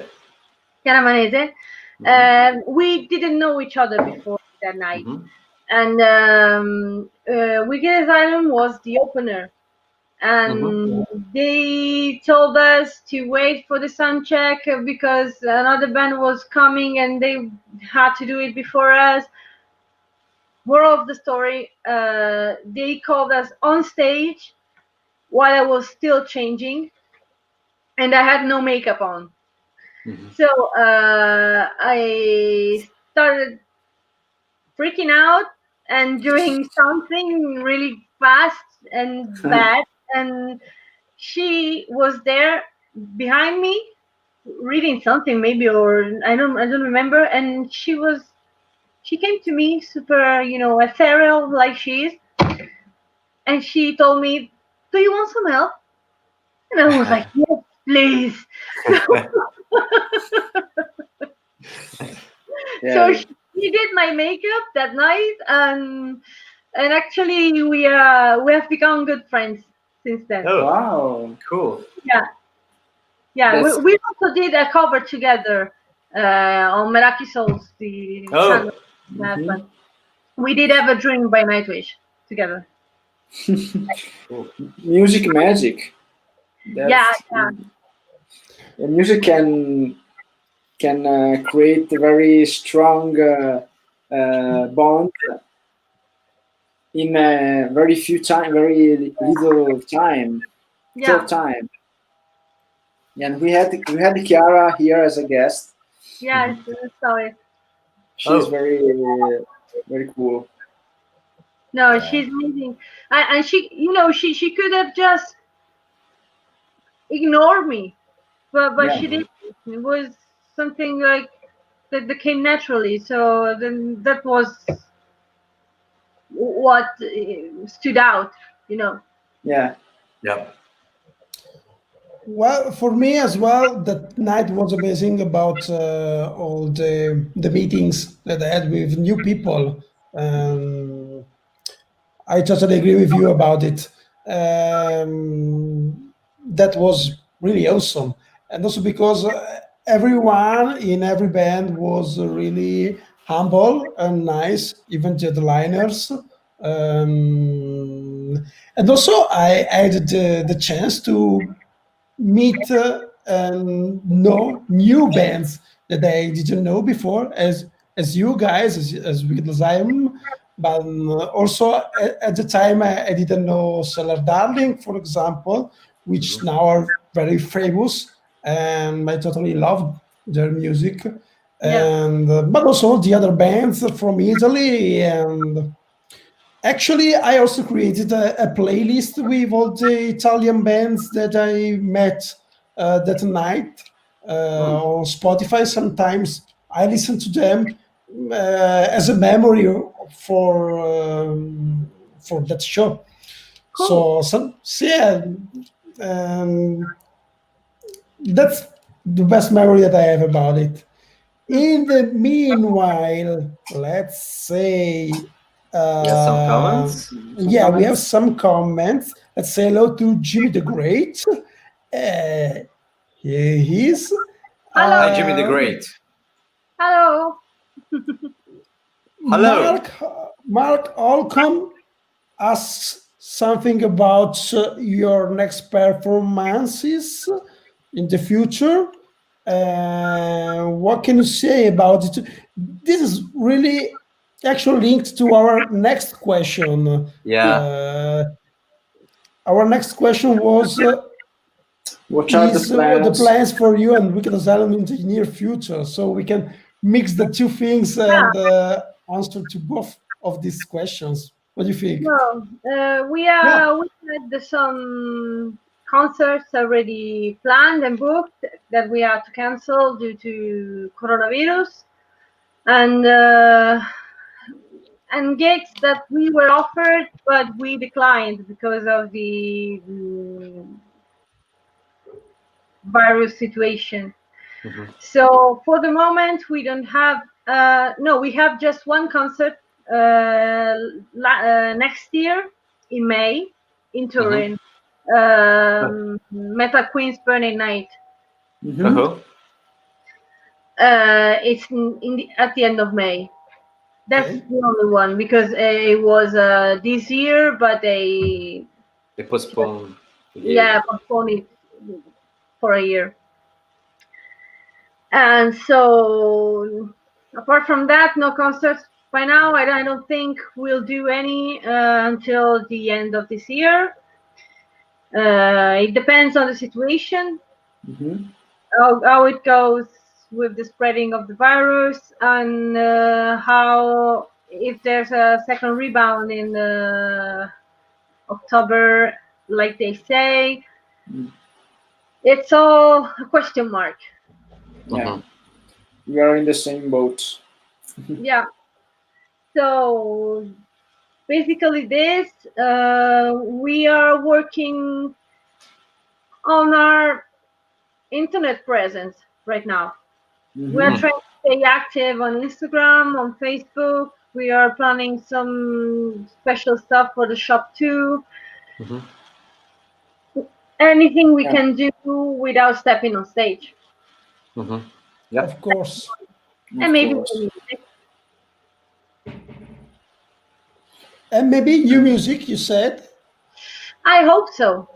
Chiara Manese. We didn't know each other before that night. Mhm. And Wicked Asylum was the opener. And they told us to wait for the sound check because another band was coming and they had to do it before us. Moral of the story, they called us on stage while I was still changing and I had no makeup on. So I started freaking out and doing something really fast and bad. And she was there behind me reading something maybe, or I don't remember. And she came to me super, ethereal like she is. And she told me, "Do you want some help?" And I was like, "Yes, please." So Yeah. she did my makeup that night, and actually we have become good friends since then. Oh, Wow. cool. Yeah. That's We also did a cover together on Meraki Souls, the Oh, band. We did have a drink by Nightwish together. cool. music magic. Yeah. Music can create a very strong bond in a very very little time, short Yeah. time. And we had Chiara here as a guest. Yeah. Sorry. She's Oh, very cool. No, yeah. she's amazing, and she could have just ignored me, but Yeah, she didn't. It was something like that came naturally. So then that was what stood out. yeah, Yeah. Well, for me as well, that night was amazing about all the meetings that I had with new people. Um, I totally agree with you about it. That was really awesome, and also because everyone in every band was really humble and nice, even the headliners. And also, I had the chance to meet and know new bands that I didn't know before, as you guys, as Wicked Asylum. But also at the time, I didn't know Cellar Darling, for example, which now are very famous, and I totally love their music. Yeah. And but also the other bands from Italy. And actually, I also created a playlist with all the Italian bands that I met that night on Spotify. Sometimes I listen to them as a memory for that show. Cool. So yeah, That's the best memory that I have about it. In the meanwhile, let's say, We have some comments. yeah, we have some comments. Let's say hello to Jimmy the Great. Here he is. Hello. Hi, Jimmy the Great. Hello. Hello. Mark Alcom asks something about your next performances in the future. What can you say about it? This is really actually linked to our next question. Yeah. Our next question was What are the plans for you and Wicked Asylum in the near future? So we can mix the two things and answer to both of these questions. What do you think? No, we had some concerts already planned and booked that we had to cancel due to coronavirus, and gigs that we were offered but we declined because of the virus situation. So for the moment we don't have we have just one concert next year in May in Turin. Metal Queen's Burning Night. It's at the end of May. That's the only one because it was this year, but they postponed. Yeah, postponed it for a year. And so, apart from that, no concerts by now. I don't think we'll do any until the end of this year. It depends on the situation, how it goes with the spreading of the virus, and how if there's a second rebound in October, like they say. It's all a question mark. Yeah, we are in the same boat. Yeah. So basically, we are working on our internet presence right now. We are trying to stay active on Instagram, on Facebook. We are planning some special stuff for the shop too. Anything we can do without stepping on stage. Yeah, of course. And maybe new music, you said? I hope so.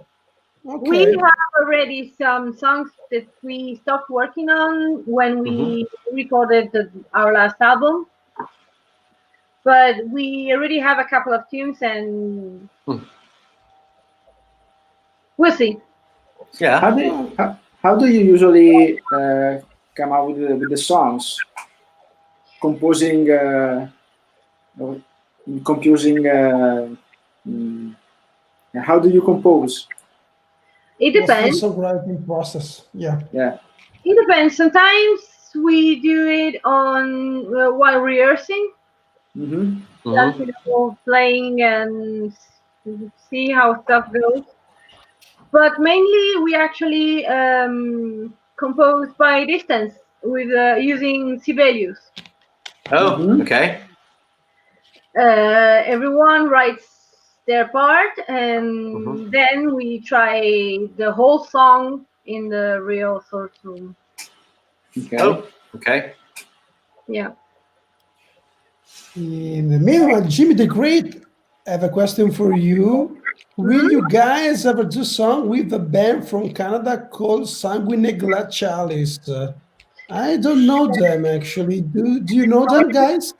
Okay. We have already some songs that we stopped working on when we recorded our last album. But we already have a couple of tunes and we'll see. Yeah. How do you usually come out with the songs? Composing, how do you compose? It depends. What's the songwriting process? Yeah. It depends. Sometimes we do it on while rehearsing. Just playing and see how stuff goes. But mainly we actually compose by distance with using Sibelius. Oh, okay. Everyone writes their part, and then we try the whole song in the real source room. Okay. Oh, okay. Yeah. In the meanwhile, Jimmy the Great, I have a question for you. Will you guys ever do a song with a band from Canada called Sanguine Glacialis? I don't know them actually. Do you know them, guys?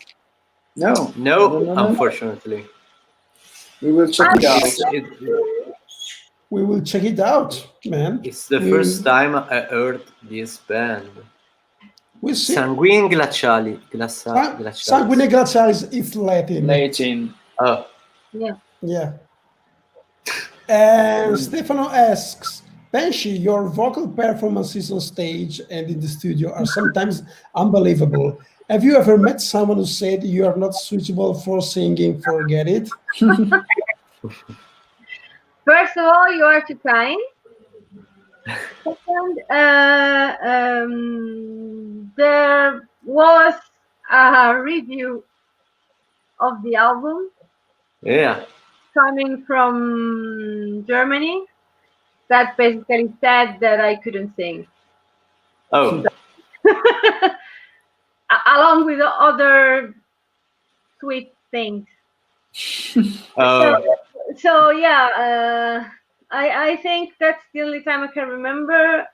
No, unfortunately. We will check it out. We will check it out, man. It's the first time I heard this band. We see. Sanguine Glaciali. Sanguine Glacialis is Latin. Latin. Oh. Yeah. And Stefano asks, Banshee, your vocal performances on stage and in the studio are sometimes unbelievable. Have you ever met someone who said you are not suitable for singing? Forget it. First of all, you are too kind. Second, there was a review of the album Yeah. coming from Germany that basically said that I couldn't sing. Oh. Along with the other sweet things. Oh. So yeah, I think that's the only time I can remember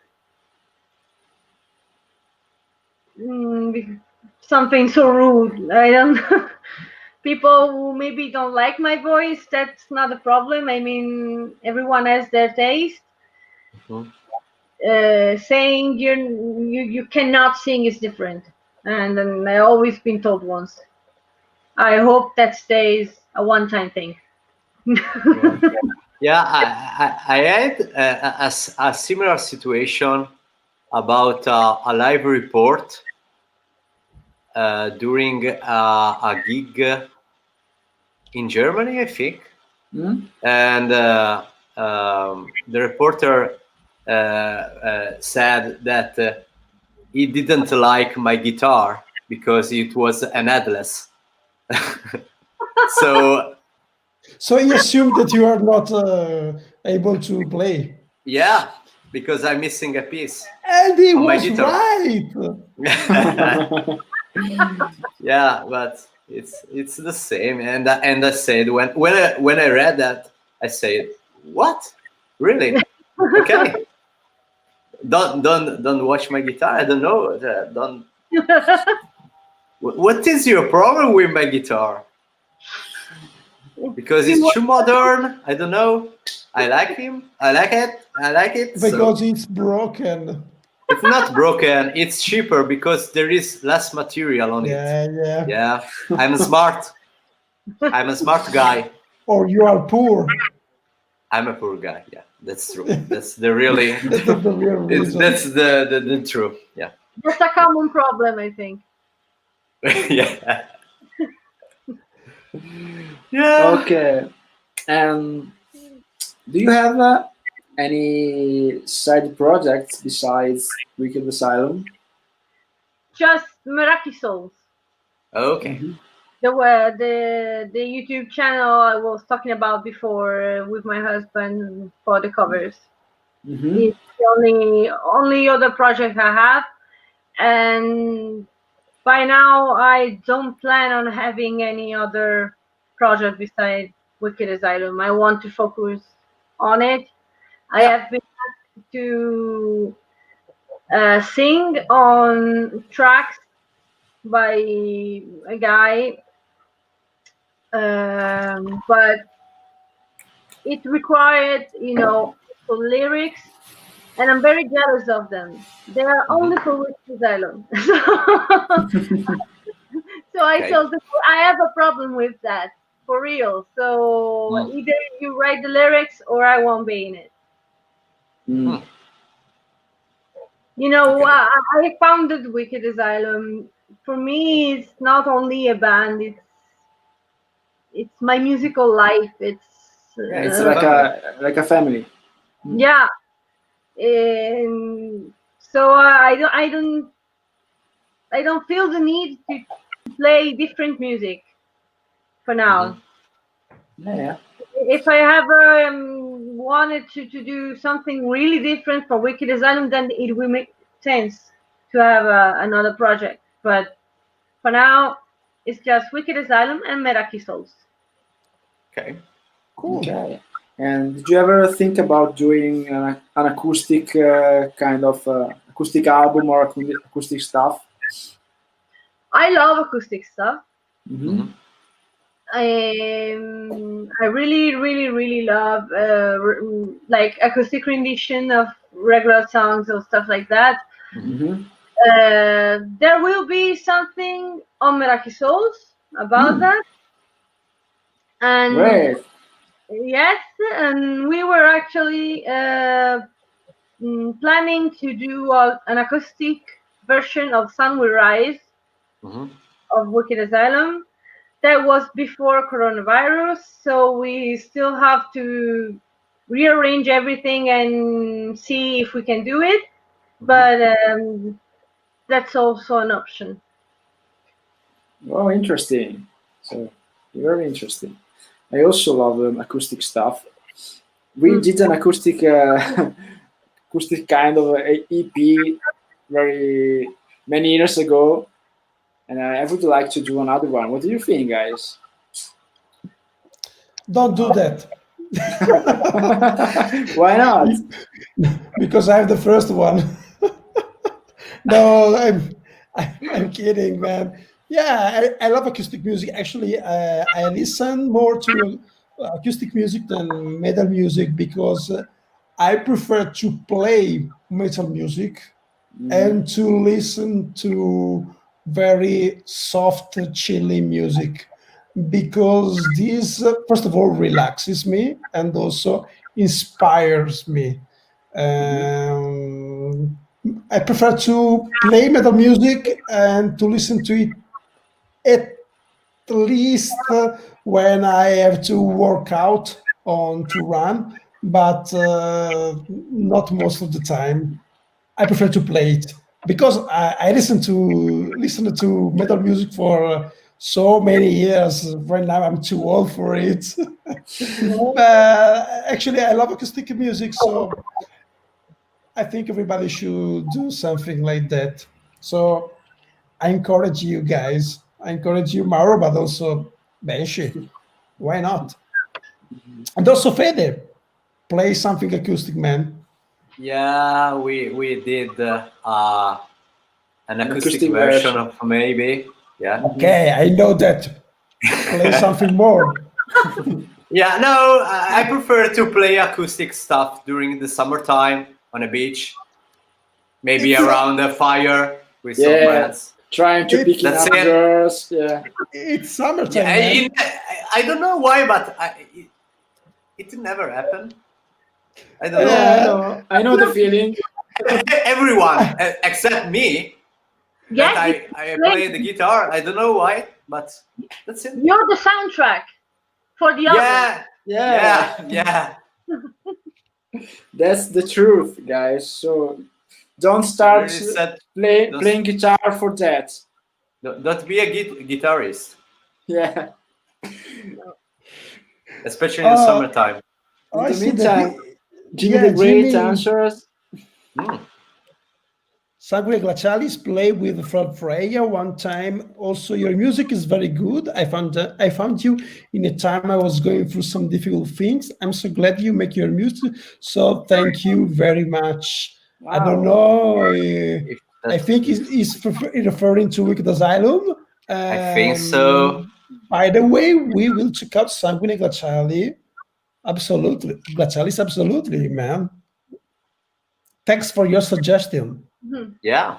something so rude. I don't. People who maybe don't like my voice, that's not a problem. I mean, everyone has their taste. Mhm. Saying you cannot sing is different, and I always been told once. I hope that stays a one-time thing. Yeah. Yeah, I had a similar situation about a live report during a gig in Germany, I think. And the reporter said that he didn't like my guitar because it was an headless. So he assumed that you are not able to play. yeah, because I'm missing a piece And he on my was guitar. right. Yeah, but it's the same. And I said when I read that, I said, what? Really? Okay. Don't watch my guitar. I don't know. Don't. What is your problem with my guitar? Because it's too modern. I don't know. I like him. I like it. I like it. Because So it's broken. it's not broken. It's cheaper because there is less material on it. Yeah. Yeah, I'm smart. I'm a smart guy. Or you are poor. I'm a poor guy. Yeah, that's true. That's the really. That's the real reason. That's the truth. Yeah. That's a common problem, I think. Yeah. Yeah. Okay. And do you have any side projects besides Wicked Asylum? Just Meraki Souls. Okay. The YouTube channel I was talking about before with my husband for the covers. It's the only other project I have, and by now I don't plan on having any other project besides Wicked Asylum. I want to focus on it. I have been asked to sing on tracks by a guy, but it required, lyrics, and I'm very jealous of them. They are only for Wicked Asylum. So I Okay. told them I have a problem with that, for real. So either you write the lyrics or I won't be in it. Okay. I founded Wicked Asylum. For me, it's not only a band; it's my musical life. It's It's like a family. yeah. And so I don't feel the need to play different music for now. Yeah. If I ever wanted to do something really different for Wicked Asylum, then it will make sense to have another project. But for now, it's just Wicked Asylum and Meraki Souls. Okay. Cool. Okay. And did you ever think about doing an acoustic kind of acoustic album or acoustic stuff? I love acoustic stuff. Mm-hmm. I really, really, really love like acoustic rendition of regular songs or stuff like that. There will be something on Meraki Souls about that. And Great. yes, and we were actually planning to do an acoustic version of Sun Will Rise of Wicked Asylum. That was before coronavirus, so we still have to rearrange everything and see if we can do it. But that's also an option. Oh, interesting. So very interesting. I also love acoustic stuff. We did an acoustic acoustic kind of EP very many years ago, and I would like to do another one. What do you think, guys? Don't do that. Why not? Because I have the first one. No, I'm kidding, man. Yeah, I love acoustic music. Actually, I listen more to acoustic music than metal music because I prefer to play metal music and to listen to very soft, chilly music because this, first of all, relaxes me and also inspires me. Um, I prefer to play metal music and to listen to it at least when I have to work out on to run, but not most of the time. I prefer to play it because I listen to metal music for so many years. Right now, I'm too old for it. But actually, I love acoustic music, so I think everybody should do something like that. So I encourage you guys. I encourage you, Mauro, but also Banshee. Why not? And also Fede, play something acoustic, man. Yeah, we did an acoustic acoustic version version. of maybe. Yeah. Okay, I know that. Play something more. Yeah, no, I prefer to play acoustic stuff during the summertime on a beach, maybe It's around a fire with some Yeah, friends. trying to pick That's up it. girls. Yeah, it's summertime, Yeah, man. I don't know why, but it never happened. I don't know. yeah, Yeah. I know the feeling. Everyone except me that Yes, I play the guitar. I don't know why, but that's it. you're the soundtrack for the others. Yeah, Yeah, yeah. that's the truth, guys. So don't start Really sad. playing guitar for that. Don't be a guitarist, Yeah. especially in the summertime. In I the see that. meantime, Jimmy Yeah, the Great Jimmy. answers. Mm. Sangue Glacialis play with Fred Freya one time. Also, your music is very good. I found you in a time I was going through some difficult things. I'm so glad you make your music. So thank you very much. I don't Wow. know. If I that, think he's referring to Wicked Asylum. I think so. By the way, we will check out Sanguine Glaciali. Absolutely. Glacialis, absolutely, man. Thanks for your suggestion. Yeah.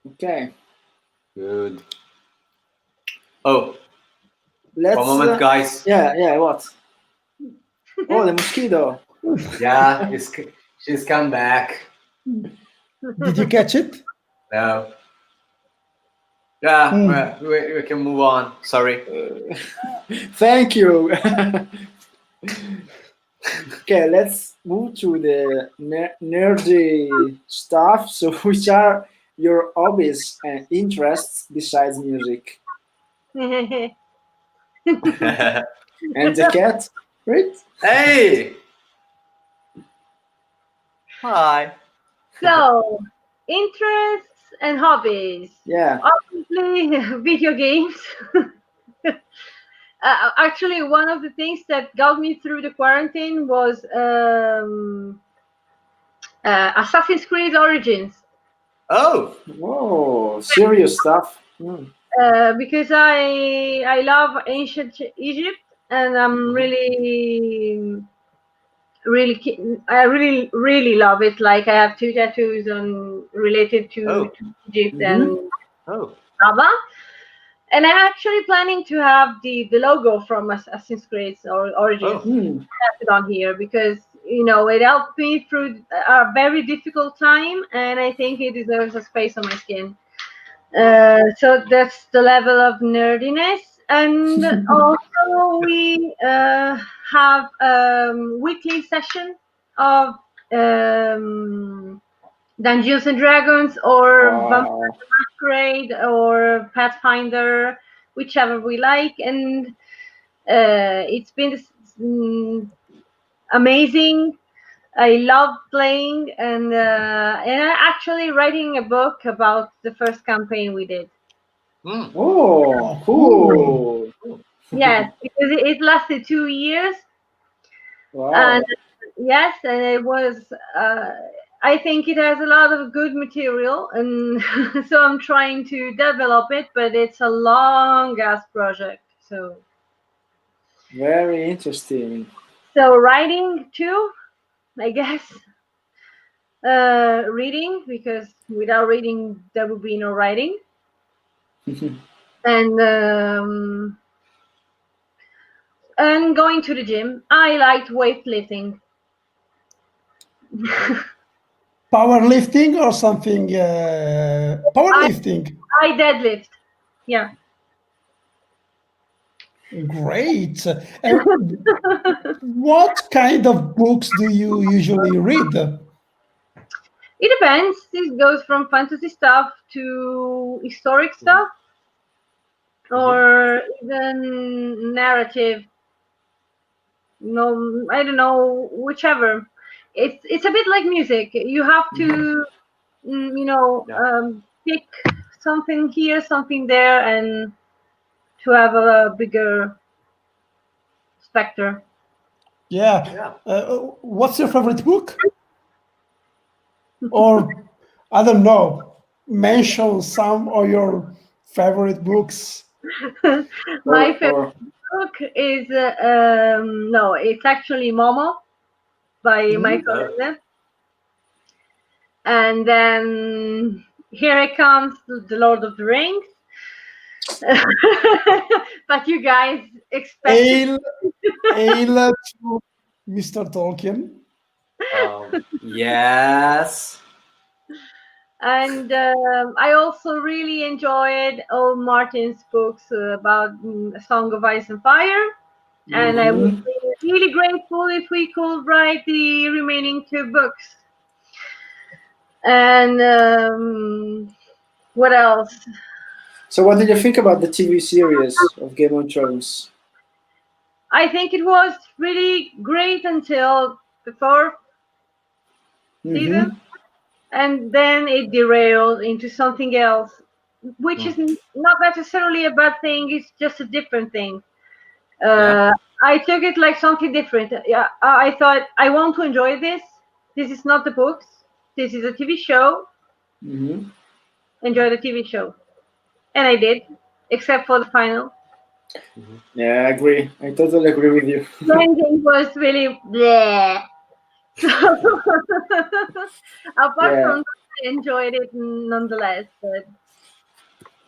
Okay. Good. Oh, Let's. one moment, guys. Yeah. What? Oh, the mosquito. Yeah, she's come back. Did you catch it? No. Yeah, we can move on. Sorry. Thank you. Okay, let's move to the nerdy stuff. So, which are your hobbies and interests besides music? And the cat, right? Hey. Hi. So, interests and hobbies. Yeah. Obviously, video games. Actually, one of the things that got me through the quarantine was Assassin's Creed Origins. Oh. Whoa, serious stuff. Because I love ancient Egypt, and I'm I really love it. Like I have 2 tattoos on related to Egypt and Kaaba. And I'm actually planning to have the logo from Assassin's Creed Origins tattooed on here because it helped me through a very difficult time, and I think it deserves a space on my skin. So that's the level of nerdiness. And also we have weekly session of Dungeons and Dragons or Vampire the Masquerade or Pathfinder, whichever we like. And it's been amazing. I love playing, and I'm actually writing a book about the first campaign we did. Oh, cool. Yes, because it lasted 2 years. Wow. And yes, and it was. I think it has a lot of good material, and so I'm trying to develop it. But it's a long ass project. So Very interesting. so writing too, I guess. Reading, because without reading there would be no writing. And going to the gym. I liked weightlifting. Powerlifting or something? Powerlifting. I deadlift. Yeah. Great. And what kind of books do you usually read? It depends. This goes from fantasy stuff to historic stuff, or even narrative. No, I don't know, whichever. It's a bit like music. You have to, pick something here, something there, and to have a bigger spectrum. Yeah. What's your favorite book? Or, I don't know, mention some of your favorite books. My favorite book is no, it's actually Momo by Michael Ende. And then here it comes, The Lord of the Rings. But you guys expect Hail to Mr. Tolkien. Yes. And I also really enjoyed all Martin's books about A Song of Ice and Fire. And I would be really grateful if we could write the remaining 2 books. And what else? So what did you think about the TV series of Game of Thrones? I think it was really great until the 4th season. And then it derailed into something else, which is not necessarily a bad thing. It's just a different thing. I took it like something different. I thought, I want to enjoy this. This is not the books. This is a TV show. Enjoy the TV show. And I did, except for the final. Yeah, I agree. I totally agree with you. The ending was really bleh. Apart from that, I enjoyed it nonetheless. But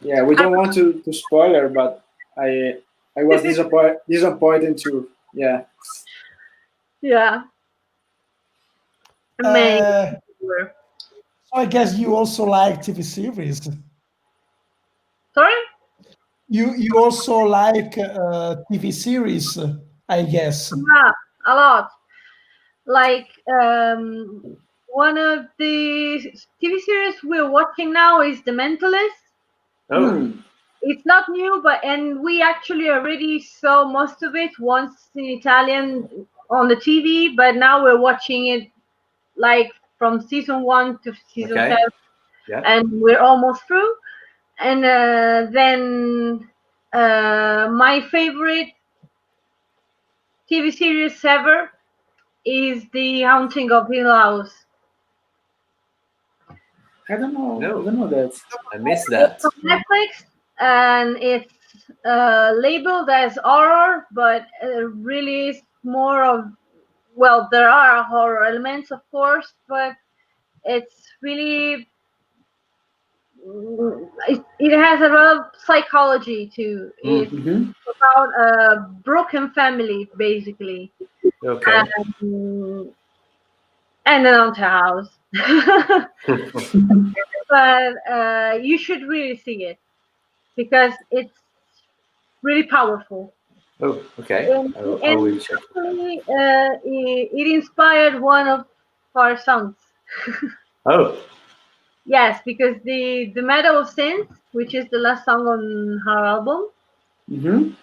yeah, we don't want to spoiler, but I was disappointed too. Yeah. So I guess you also like TV series. Sorry? You also like TV series, I guess. Yeah, a lot. Like one of the TV series we're watching now is The Mentalist. It's not new, and we actually already saw most of it once in Italian on the TV, but now we're watching it like from season 1 to season 7, and we're almost through. And then my favorite TV series ever is The Haunting of Hill House. I don't know. No. I don't know that. I missed that. It's on Netflix, and it's labeled as horror, but really is more of, well, there are horror elements, of course, but it's really, it has a lot of psychology too. It's about a broken family, basically. Okay. And an haunted house. But you should really see it, because it's really powerful. Oh, okay. And, I and will check. actually, it inspired one of our songs. Oh, Yes, because the Meadow of Sins, which is the last song on her album, Mm-hmm.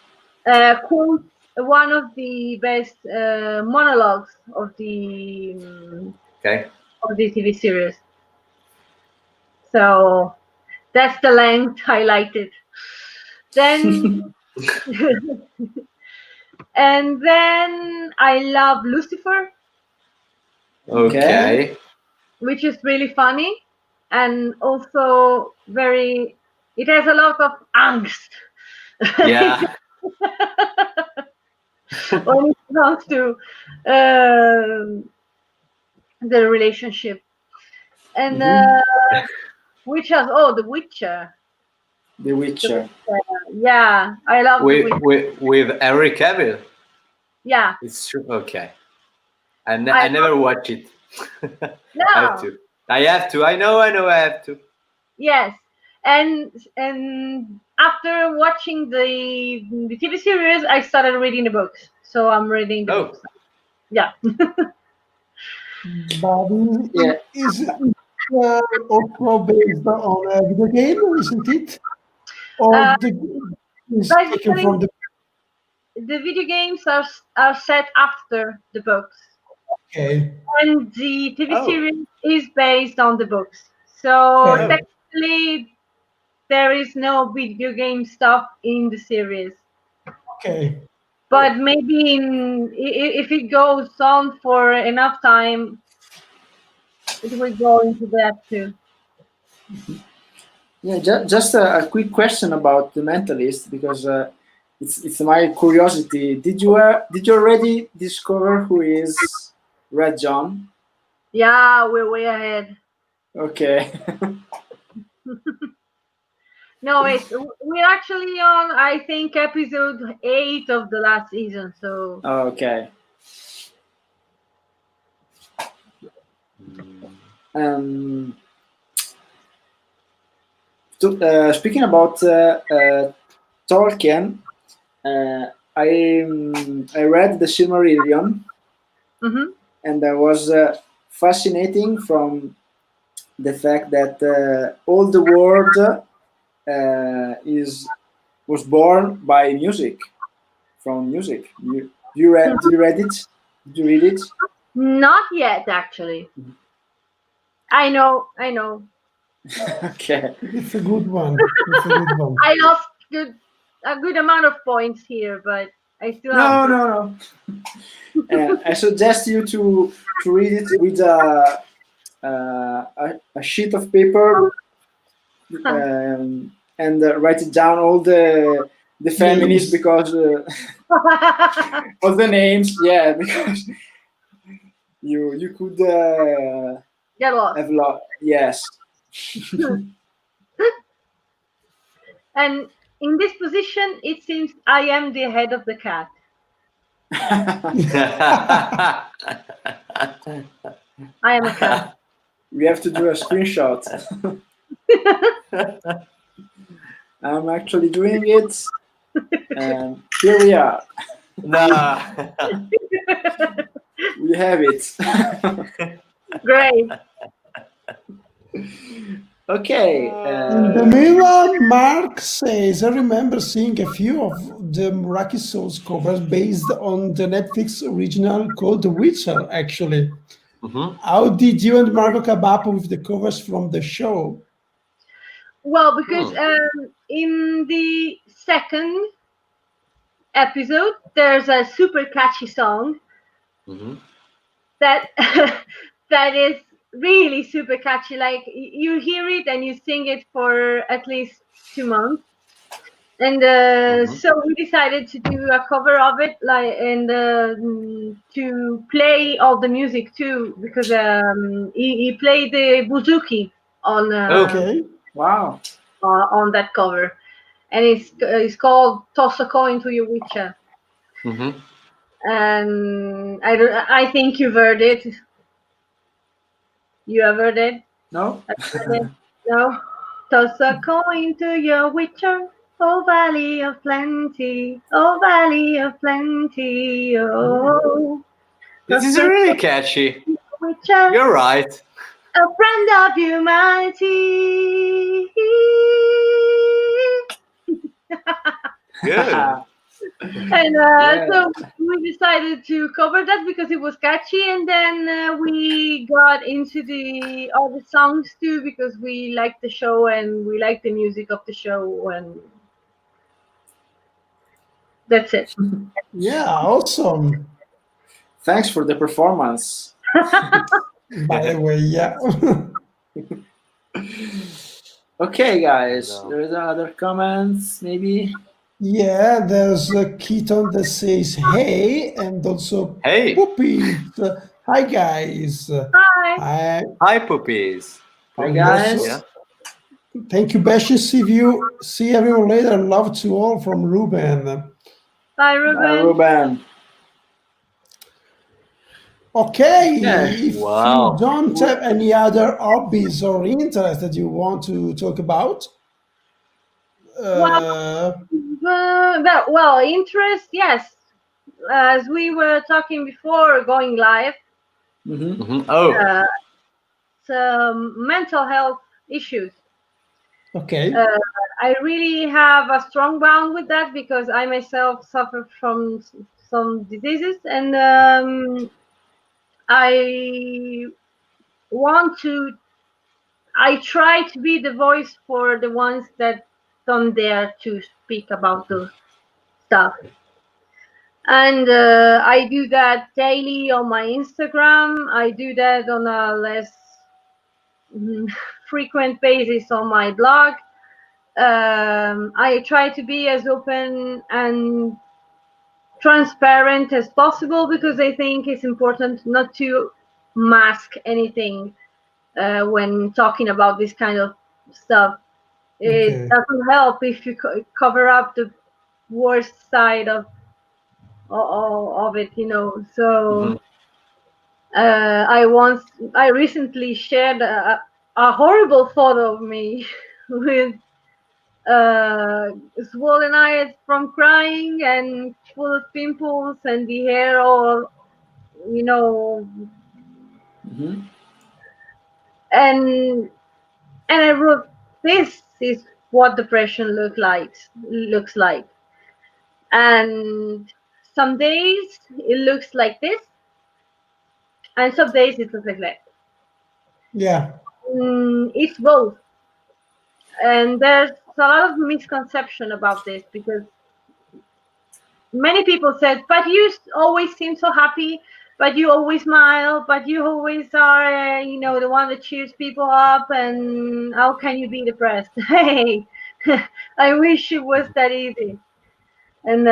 quotes one of the best monologues of the okay. TV series. So that's the length highlighted. Then and then I love Lucifer, Okay. which is really funny and also very. It has a lot of angst. Yeah. When it comes to the relationship. And which has The Witcher. The Witcher. Yeah, I love The Witcher. With Henry Cavill. Yeah. It's true. Okay. I I never watch it. No. I have to. I have to. I know. I have to. Yes, and after watching the TV series, I started reading the books. So I'm reading the books. Yeah. But Yeah. is it also based on a video game, isn't it? Or is taken Basically, from the the video games are set after the books, okay? and the TV Oh. series is based on the books. So Okay. technically, there is no video game stuff in the series. Okay. But maybe if it goes on for enough time, it will go into that too. Yeah, just a quick question about the Mentalist, because it's my curiosity. Did you already discover who is Red John? Yeah, we're way ahead. Okay. No, we're actually on, I think, episode 8 of the last season. So Okay. Speaking about Tolkien, I read the Silmarillion, and I was fascinating from the fact that all the world was born by music, from music. Did you read it? Did you read it? Not yet, actually. I know. Okay. It's a good one. It's a good one. I lost a good amount of points here, but I still have. No. I suggest you to read it with a sheet of paper and write it down all the families, because all the names. Yeah, because you could Get lost. have yes. And in this position, it seems I am the head of the cat. I am a cat. We have to do a screenshot. I'm actually doing it, and here we are. No. We have it. Great. Okay. In the meanwhile, Mark says, I remember seeing a few of the Muraki Souls covers based on the Netflix original called The Witcher, actually. How did you and Marco come up with the covers from the show? Well, because in the second episode, there's a super catchy song that that is really super catchy. Like, you hear it and you sing it for at least 2 months. And so we decided to do a cover of it, like, and to play all the music too, because he played the bouzouki on Okay. Wow. On that cover, and it's called "Toss a Coin to Your Witcher." And I think you've heard it. You have heard it? No. No. Toss a coin to your Witcher. Oh, valley of plenty, oh, valley of plenty, oh. This is really catchy. Which are You're right. a friend of humanity. Good. And so we decided to cover that because it was catchy, and then we got into the other songs too because we liked the show and we liked the music of the show, and that's it. Yeah, awesome. Thanks for the performance. By the way, yeah. Okay, guys. No. There's other comments, maybe. Yeah, there's a Keaton that says hey, and also Hey. Puppies. Hi, guys. Hi. Hi, puppies. Hi, And guys. also, thank you, Banshee. See everyone later. Love to all from Ruben. Bye, Ruben. Bye, Ruben. Okay, Yeah. if Wow. you don't have any other hobbies or interests that you want to talk about, Well, interest, yes. As we were talking before going live, Oh, some mental health issues. okay. I really have a strong bond with that because I myself suffer from some diseases, and I want to. I try to be the voice for the ones that don't dare to speak about those stuff. And I do that daily on my Instagram. I do that on a less frequent basis on my blog. I try to be as open and transparent as possible because I think it's important not to mask anything when talking about this kind of stuff. It Okay. doesn't help if you cover up the worst side of it, you know. So I recently shared a horrible photo of me with swollen eyes from crying and full of pimples and the hair all, you know, and I wrote, this is what depression looks like, and some days it looks like this, and some days it looks like that. Yeah. It's both, and there's a lot of misconception about this because many people said, but you always seem so happy, but you always smile, but you always are, you know, the one that cheers people up, and how can you be depressed? Hey, I wish it was that easy. And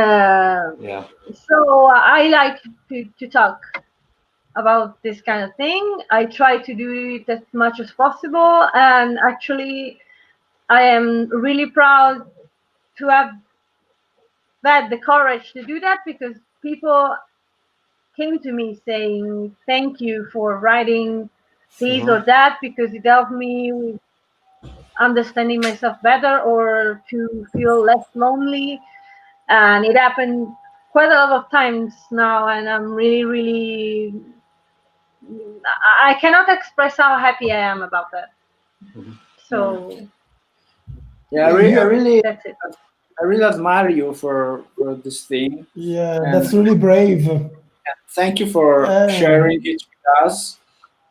so I like to talk about this kind of thing. I try to do it as much as possible, and actually I am really proud to have had the courage to do that because people came to me saying thank you for writing this or that because it helped me with understanding myself better or to feel less lonely. And it happened quite a lot of times now, and I'm really I cannot express how happy I am about that. So yeah, I really that's it. I really admire you for this thing. Yeah, And that's really brave. thank you for sharing it with us.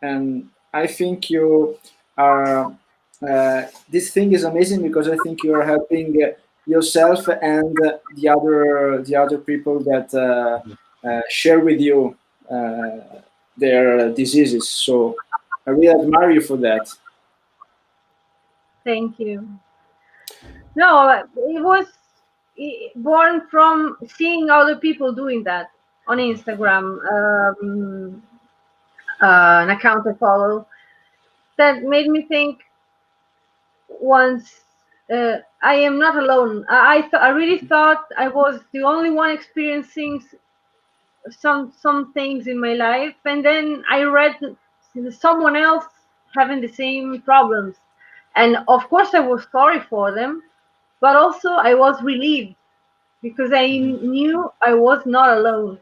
And I think you are. This thing is amazing because I think you are helping yourself and the other people that share with you their diseases. So I really admire you for that. Thank you. No, it was born from seeing other people doing that on Instagram, an account I follow, that made me think once I am not alone. I really thought I was the only one experiencing some things in my life, and then I read someone else having the same problems, and of course I was sorry for them. but also I was relieved because I knew I was not alone.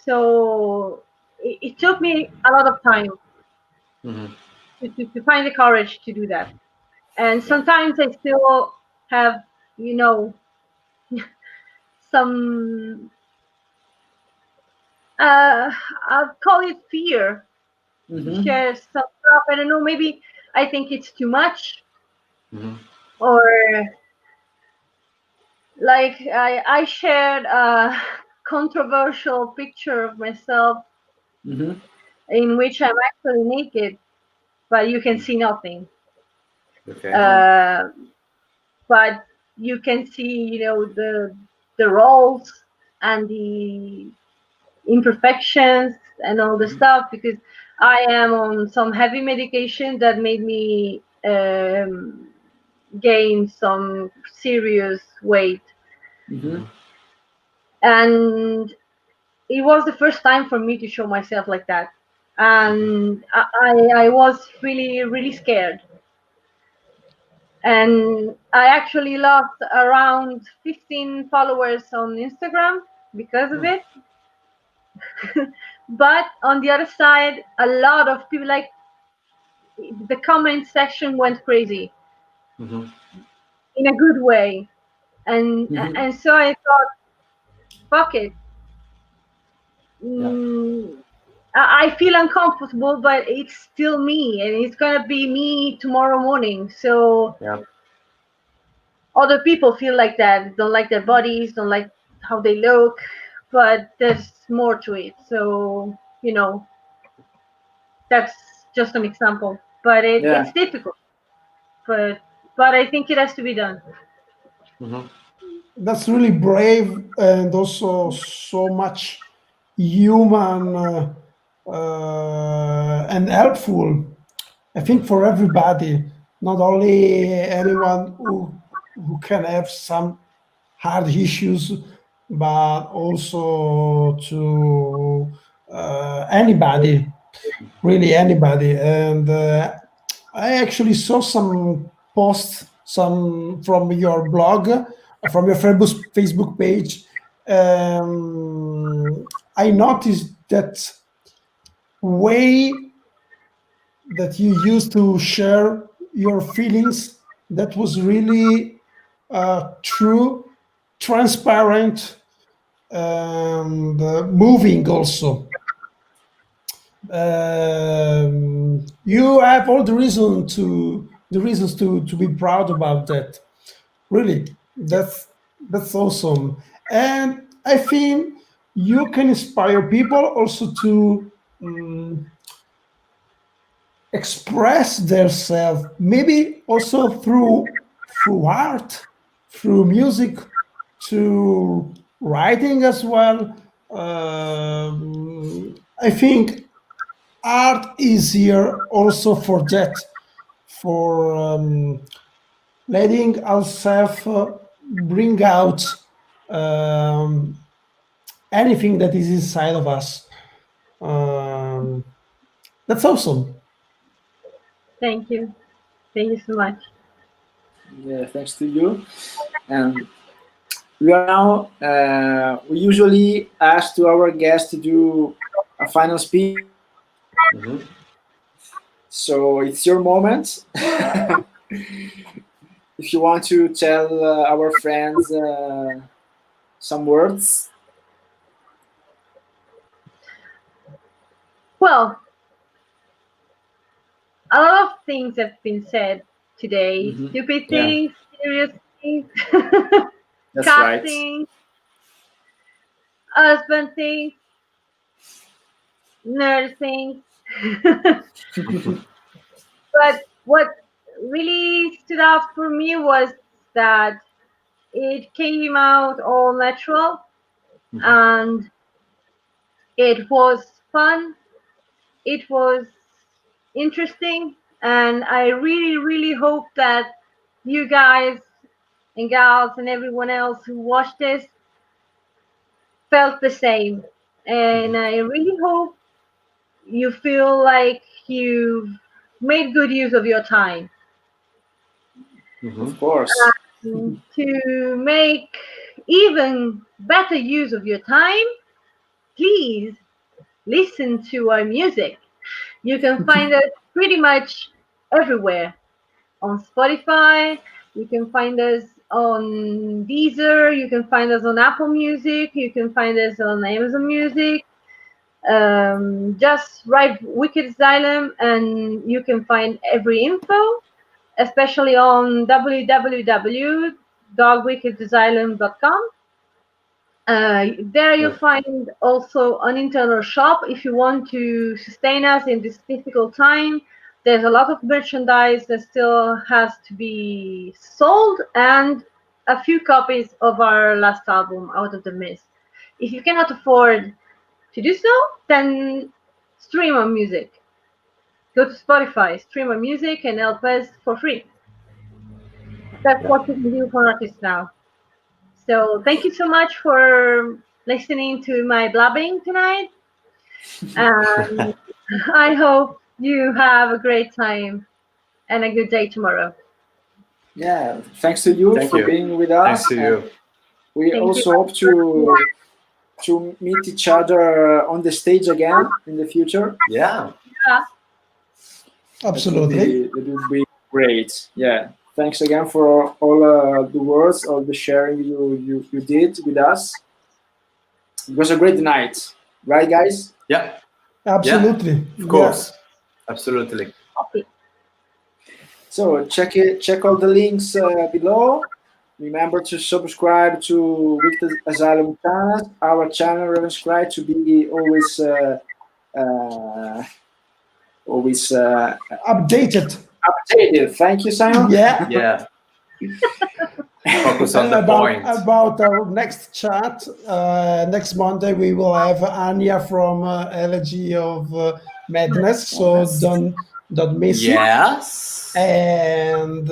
So it took me a lot of time to find the courage to do that. And sometimes I still have, some, I'll call it fear to share some stuff. I don't know, maybe I think it's too much, or like I shared a controversial picture of myself in which I'm actually naked, but you can see nothing. Okay. But you can see, the roles and the imperfections and all the stuff, because I am on some heavy medication that made me gain some serious weight. And it was the first time for me to show myself like that, and I was really, really scared. And I actually lost around 15 followers on Instagram because of it. But on the other side, a lot of people, like, the comment section went crazy in a good way. And so I thought, fuck it. I feel uncomfortable, but it's still me, and it's gonna be me tomorrow morning. So other people feel like that, don't like their bodies, don't like how they look, but there's more to it. So that's just an example, but it's difficult. But I think it has to be done. That's really brave and also so much human and helpful. I think for everybody, not only anyone who can have some hard issues, but also to anybody, really anybody. And I actually saw some posts, some from your blog, from your Facebook page. I noticed that way that you used to share your feelings, that was really true, transparent, and moving also. You have all the reasons to be proud about that. Really, that's awesome. And I think you can inspire people also to express themselves, maybe also through art, through music, to writing as well. I think art is here also for that, for letting ourselves bring out anything that is inside of us. That's awesome. Thank you so much. Yeah, thanks to you. And we are now, we usually ask to our guests to do a final speech. So it's your moment. If you want to tell our friends some words. Well, a lot of things have been said today. Stupid things, serious things, That's cat right. things, husband things, nerd things. But what really stood out for me was that it came out all natural, and it was fun, it was interesting, and I really, really hope that you guys and gals and everyone else who watched this felt the same. And I really hope you feel like you've made good use of your time. Of course. to make even better use of your time, please listen to our music. You can find us pretty much everywhere. On Spotify, you can find us on Deezer, you can find us on Apple Music, you can find us on Amazon Music. Just write Wicked Asylum and you can find every info, especially on www.dogwickedasylum.com. There you'll find also an internal shop if you want to sustain us in this difficult time. There's a lot of merchandise that still has to be sold and a few copies of our last album, Out of the Mist. If you cannot afford to do so, then stream our music. Go to Spotify, stream our music, and help us for free. That's what we can do for artists now. So thank you so much for listening to my blabbing tonight. And I hope you have a great time and a good day tomorrow. Yeah, thanks to you for being with us. Thanks to you. We also hope to meet each other on the stage again in the future. Yeah. Absolutely. It would be great. Yeah. Thanks again for all the words, all the sharing you did with us. It was a great night, right, guys? Yeah. Absolutely. Yeah, of course. Absolutely. Okay. So check all the links below. Remember to subscribe to Wicked Asylum channel, our channel Ravenscry, to be always Updated. Thank you, Simon. Yeah. Yeah. Focus on the point. About our next chat, next Monday we will have Anya from Elegy of Madness, so don't miss it. Yes. And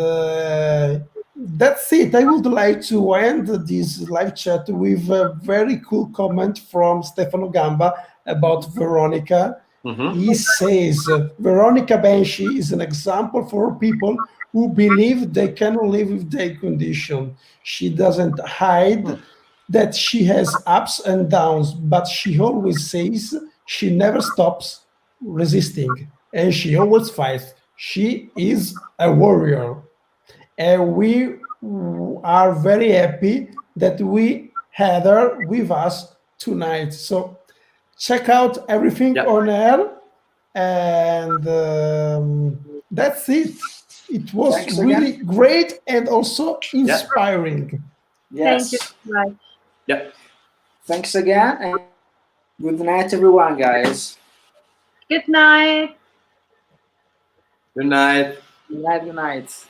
that's it. I would like to end this live chat with a very cool comment from Stefano Gamba about Veronica. He says, Veronica Banshee is an example for people who believe they can live with their condition. She doesn't hide that she has ups and downs, but she always says she never stops resisting and she always fights. She is a warrior. And we are very happy that we had her with us tonight. So check out everything on air. And that's it. It was really great and also inspiring. Yes. Thank you so much. Yeah. Thanks again, and good night, everyone, guys. Good night. Good night. Good night. Good night.